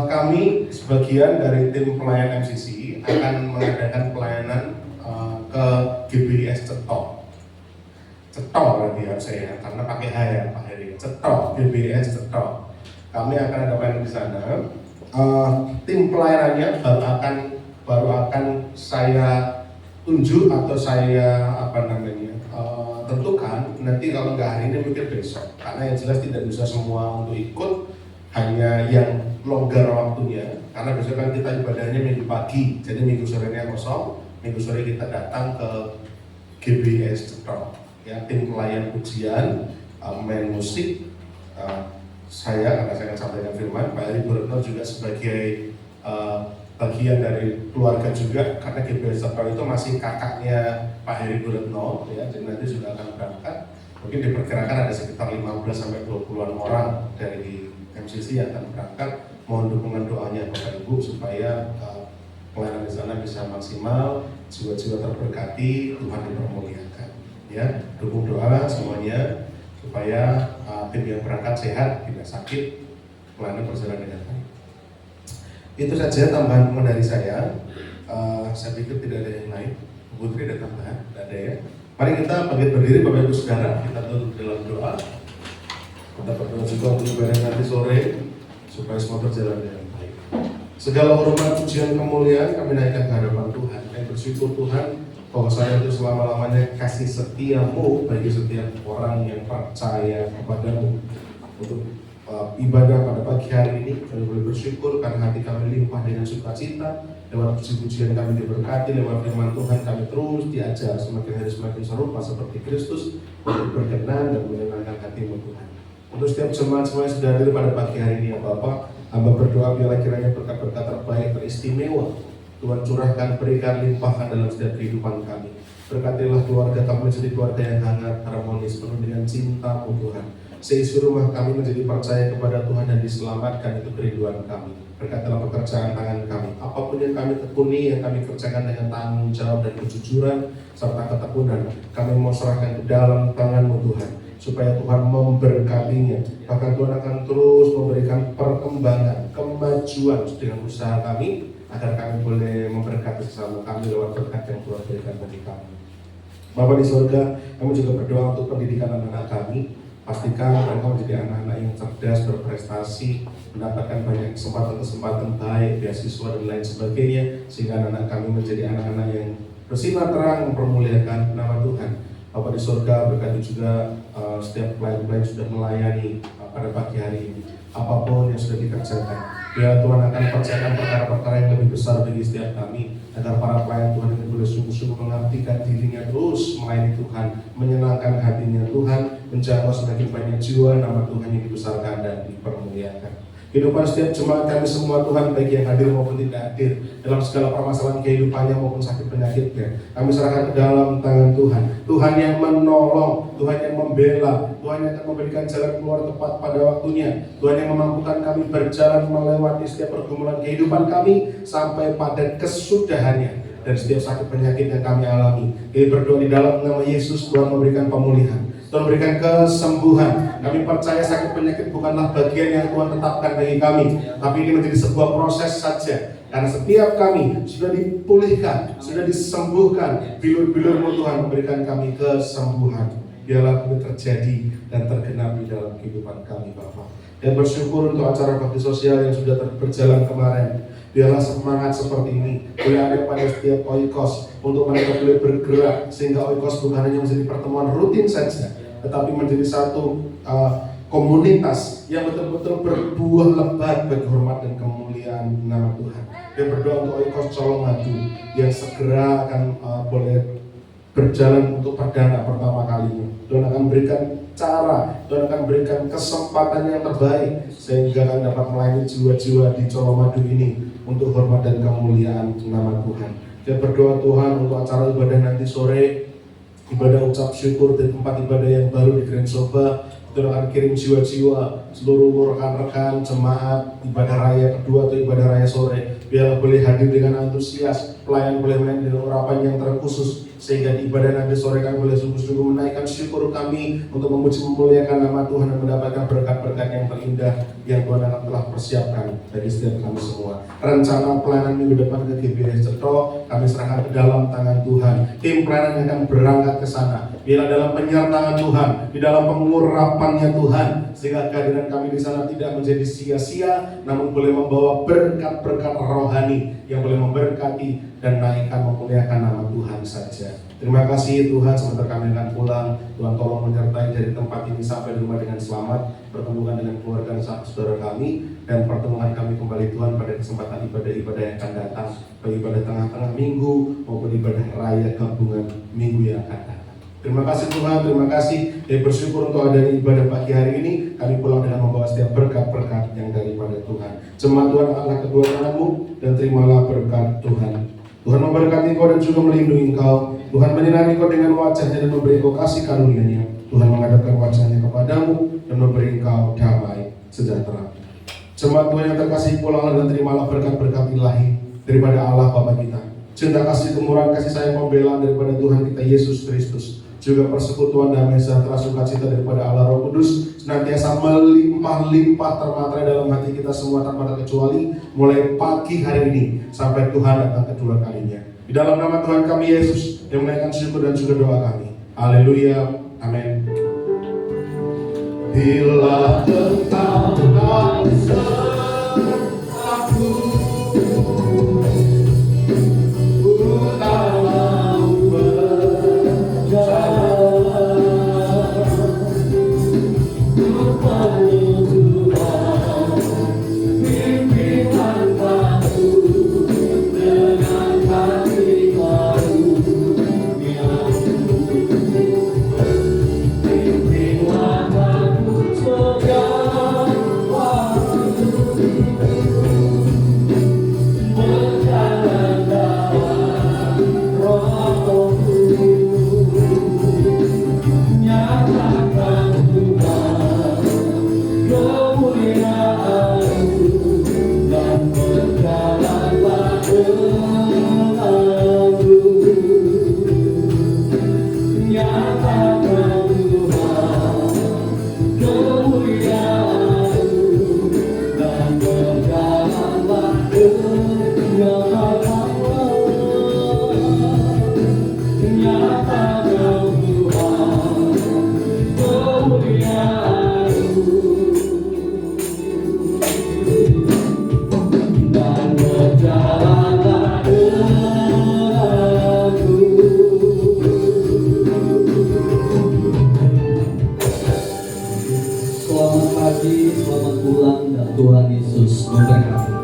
kami sebagian dari tim pelayan MCC akan mengadakan pelayanan ke GBIS Cetok berarti ya saya, karena pakai H ya Pak Heri. Cetok, GBIS Cetok. Kami akan ada pelayanan di sana. Tim pelayanannya baru akan saya tunjuk atau saya tentukan nanti, kalau nggak hari ini mungkin besok, karena yang jelas tidak bisa semua untuk ikut, hanya yang longgar waktunya, karena besok kan kita ibadahnya minggu pagi, jadi minggu sorenya kosong. Minggu sore kita datang ke GBIS Cetok ya, tim pelayan pujian, main musik, saya karena saya akan sampaikan firman, Pak Heri Buretno juga sebagai bagian dari keluarga juga, karena GBIS Cetok itu masih kakaknya Pak Heri Buretno ya, jadi nanti juga akan berangkat. Mungkin diperkirakan ada sekitar 15-20an orang dari MCC yang akan berangkat. Mohon dukungan doanya Bapak Ibu supaya pelayanan di sana bisa maksimal, jiwa-jiwa terberkati, Tuhan dipermuliakan. Ya, dukung doa semuanya supaya tim yang berangkat sehat, tidak sakit, pelayanan berjalan dengan baik. Itu saja tambahan dari saya. Saya pikir tidak ada yang lain. Putri ada tambahan? Tidak ada ya. Mari kita bangkit berdiri Bapak Ibu Saudara, kita tutup dalam doa. Kita berdoa juga untuk ibadah nanti sore supaya semua berjalan dengan baik. Segala hormat, pujian, kemuliaan kami naikkan ke hadapan Tuhan. Kami bersyukur Tuhan bahwa saya itu selama-lamanya kasih setiamu bagi setiap orang yang percaya kepadamu. Untuk ibadah pada pagi hari ini kami boleh bersyukur karena hati kami limpah dengan sukacita. Lewat puji-pujian kami diberkati, lewat firman Tuhan kami terus diajar semakin hari semakin serupa seperti Kristus, untuk berkenan dan menyenangkan hati-Mu Tuhan. Untuk setiap jemaat semua yang sudah hadir pada pagi hari ini ya Bapak, hamba berdoa biarlah kiranya berkat-berkat terbaik teristimewa Tuhan curahkan, berikan, limpahkan dalam setiap kehidupan kami. Berkatilah keluarga kami menjadi keluarga yang hangat, harmonis, penuh dengan cinta-Mu Tuhan. Seisi rumah kami menjadi percaya kepada Tuhan dan diselamatkan, itu kerinduan kami. Berkatilah pekerjaan tangan kami, apapun yang kami tekuni, yang kami kerjakan dengan tanggung jawab dan kejujuran serta ketekunan, kami mau serahkan ke dalam tangan-Mu Tuhan, supaya Tuhan memberkatinya. Bahkan Tuhan akan terus memberikan perkembangan, kemajuan dengan usaha kami, agar kami boleh memberkati sesama kami lewat berkat yang Tuhan berikan bagi kami. Bapa di surga, kami juga berdoa untuk pendidikan anak-anak kami. Pastikan mereka menjadi anak-anak yang cerdas, berprestasi, mendapatkan banyak kesempatan-kesempatan baik, beasiswa dan lain sebagainya, sehingga anak-anak kami menjadi anak-anak yang bersinar terang, mempermuliakan nama Tuhan. Bapa di surga, berkati juga setiap pelayan-pelayan sudah melayani pada pagi hari ini. Apapun yang sudah dikerjakan, biar Tuhan akan percayakan perkara-perkara yang lebih besar bagi setiap kami, agar para pelayan Tuhan ini boleh sungguh-sungguh mengabdikan dirinya terus melayani Tuhan, menyenangkan hatinya Tuhan, menjangkau semakin banyak jiwa, nama Tuhan yang dibesarkan dan dipermuliakan. Kehidupan setiap jemaat kami semua Tuhan, baik yang hadir maupun tidak hadir, dalam segala permasalahan kehidupannya maupun sakit penyakitnya, kami serahkan ke dalam tangan Tuhan. Tuhan yang menolong, Tuhan yang membela, Tuhan yang akan memberikan jalan keluar tepat pada waktunya, Tuhan yang memampukan kami berjalan melewati setiap pergumulan kehidupan kami sampai pada kesudahannya. Dan setiap sakit penyakit yang kami alami, kami berdoa di dalam nama Yesus, Tuhan memberikan pemulihan, Tuhan berikan kesembuhan. Kami percaya sakit penyakit bukanlah bagian yang Tuhan tetapkan bagi kami, tapi ini menjadi sebuah proses saja. Karena setiap kami sudah dipulihkan, sudah disembuhkan, bilur-bilur-Mu Tuhan memberikan kami kesembuhan. biarlah boleh terjadi dan tergenapi dalam kehidupan kami Bapak. Dan bersyukur untuk acara bakti sosial yang sudah berjalan kemarin. Biarlah semangat seperti ini boleh ada pada setiap oikos untuk mereka boleh bergerak sehingga oikos bukan hanya menjadi pertemuan rutin saja, tetapi menjadi satu komunitas yang betul-betul berbuah lebat bagi hormat dan kemuliaan nama Tuhan. Dan berdoa untuk oikos Colomadu yang segera akan boleh berjalan untuk perdana pertama kalinya. Tuhan akan berikan cara, Tuhan akan berikan kesempatan yang terbaik sehingga akan dapat melayani jiwa-jiwa di Colomadu ini untuk hormat dan kemuliaan nama Tuhan. Dan berdoa Tuhan untuk acara ibadah nanti sore, ibadah ucap syukur di tempat ibadah yang baru di Grand Soba. Tuhan akan kirim jiwa-jiwa seluruh rekan-rekan jemaat ibadah raya kedua atau ibadah raya sore, biarlah boleh hadir dengan antusias, pelayan boleh melayani dengan urapan yang terkhusus, sehingga di ibadah nanti sore kami boleh sungguh-sungguh menaikkan syukur kami untuk memuji memuliakan nama Tuhan dan mendapatkan berkat-berkat yang terindah yang Tuhan telah persiapkan bagi setiap kami semua. Rencana pelayanan minggu depan ke GBS Ceto kami serahkan ke dalam tangan Tuhan. Tim pelayanan yang akan berangkat ke sana, biarlah dalam penyertaan Tuhan, di dalam pengurapannya Tuhan, sehingga kehadiran kami di sana tidak menjadi sia-sia, namun boleh membawa berkat-berkat rohani yang boleh memberkati dan naikkan memuliakan nama Tuhan saja. Terima kasih Tuhan, sebentar kami akan pulang. Tuhan tolong menyertai dari tempat ini sampai di rumah dengan selamat, pertemukan dengan keluarga dan saudara kami, dan pertemuan kami kembali Tuhan pada kesempatan ibadah-ibadah yang akan datang, baik ibadah tengah-tengah minggu maupun ibadah raya gabungan minggu yang akan datang. Terima kasih Tuhan, terima kasih. Dan bersyukur untuk adanya ibadah pagi hari ini. Kami pulang dengan membawa setiap berkat-berkat yang daripada Tuhan. Jemaat Tuhan angkat kedua tanganmu dan terimalah berkat Tuhan. Tuhan memberkati engkau dan juga melindungi engkau. Tuhan menyinari engkau dengan wajahnya dan memberi engkau kasih karunia-Nya. Tuhan menghadapkan wajahnya kepadamu dan memberi engkau damai sejahtera. Jemaat Tuhan yang terkasih, pulanglah dan terimalah berkat-berkat ilahi daripada Allah Bapa kita. Cinta kasih, kemurahan kasih sayang, pembelaan daripada Tuhan kita Yesus Kristus, juga persekutuan damai sejahtera sukacita daripada Allah Roh Kudus senantiasa melimpah-limpah termaterai dalam hati kita semua tanpa terkecuali, mulai pagi hari ini sampai Tuhan datang kedua kalinya. Di dalam nama Tuhan kami Yesus yang menaikkan syukur dan juga doa kami. Haleluya, amin. Bila engkau tak aku Selamat pagi, selamat pulang, dan Tuhan Yesus memberkati.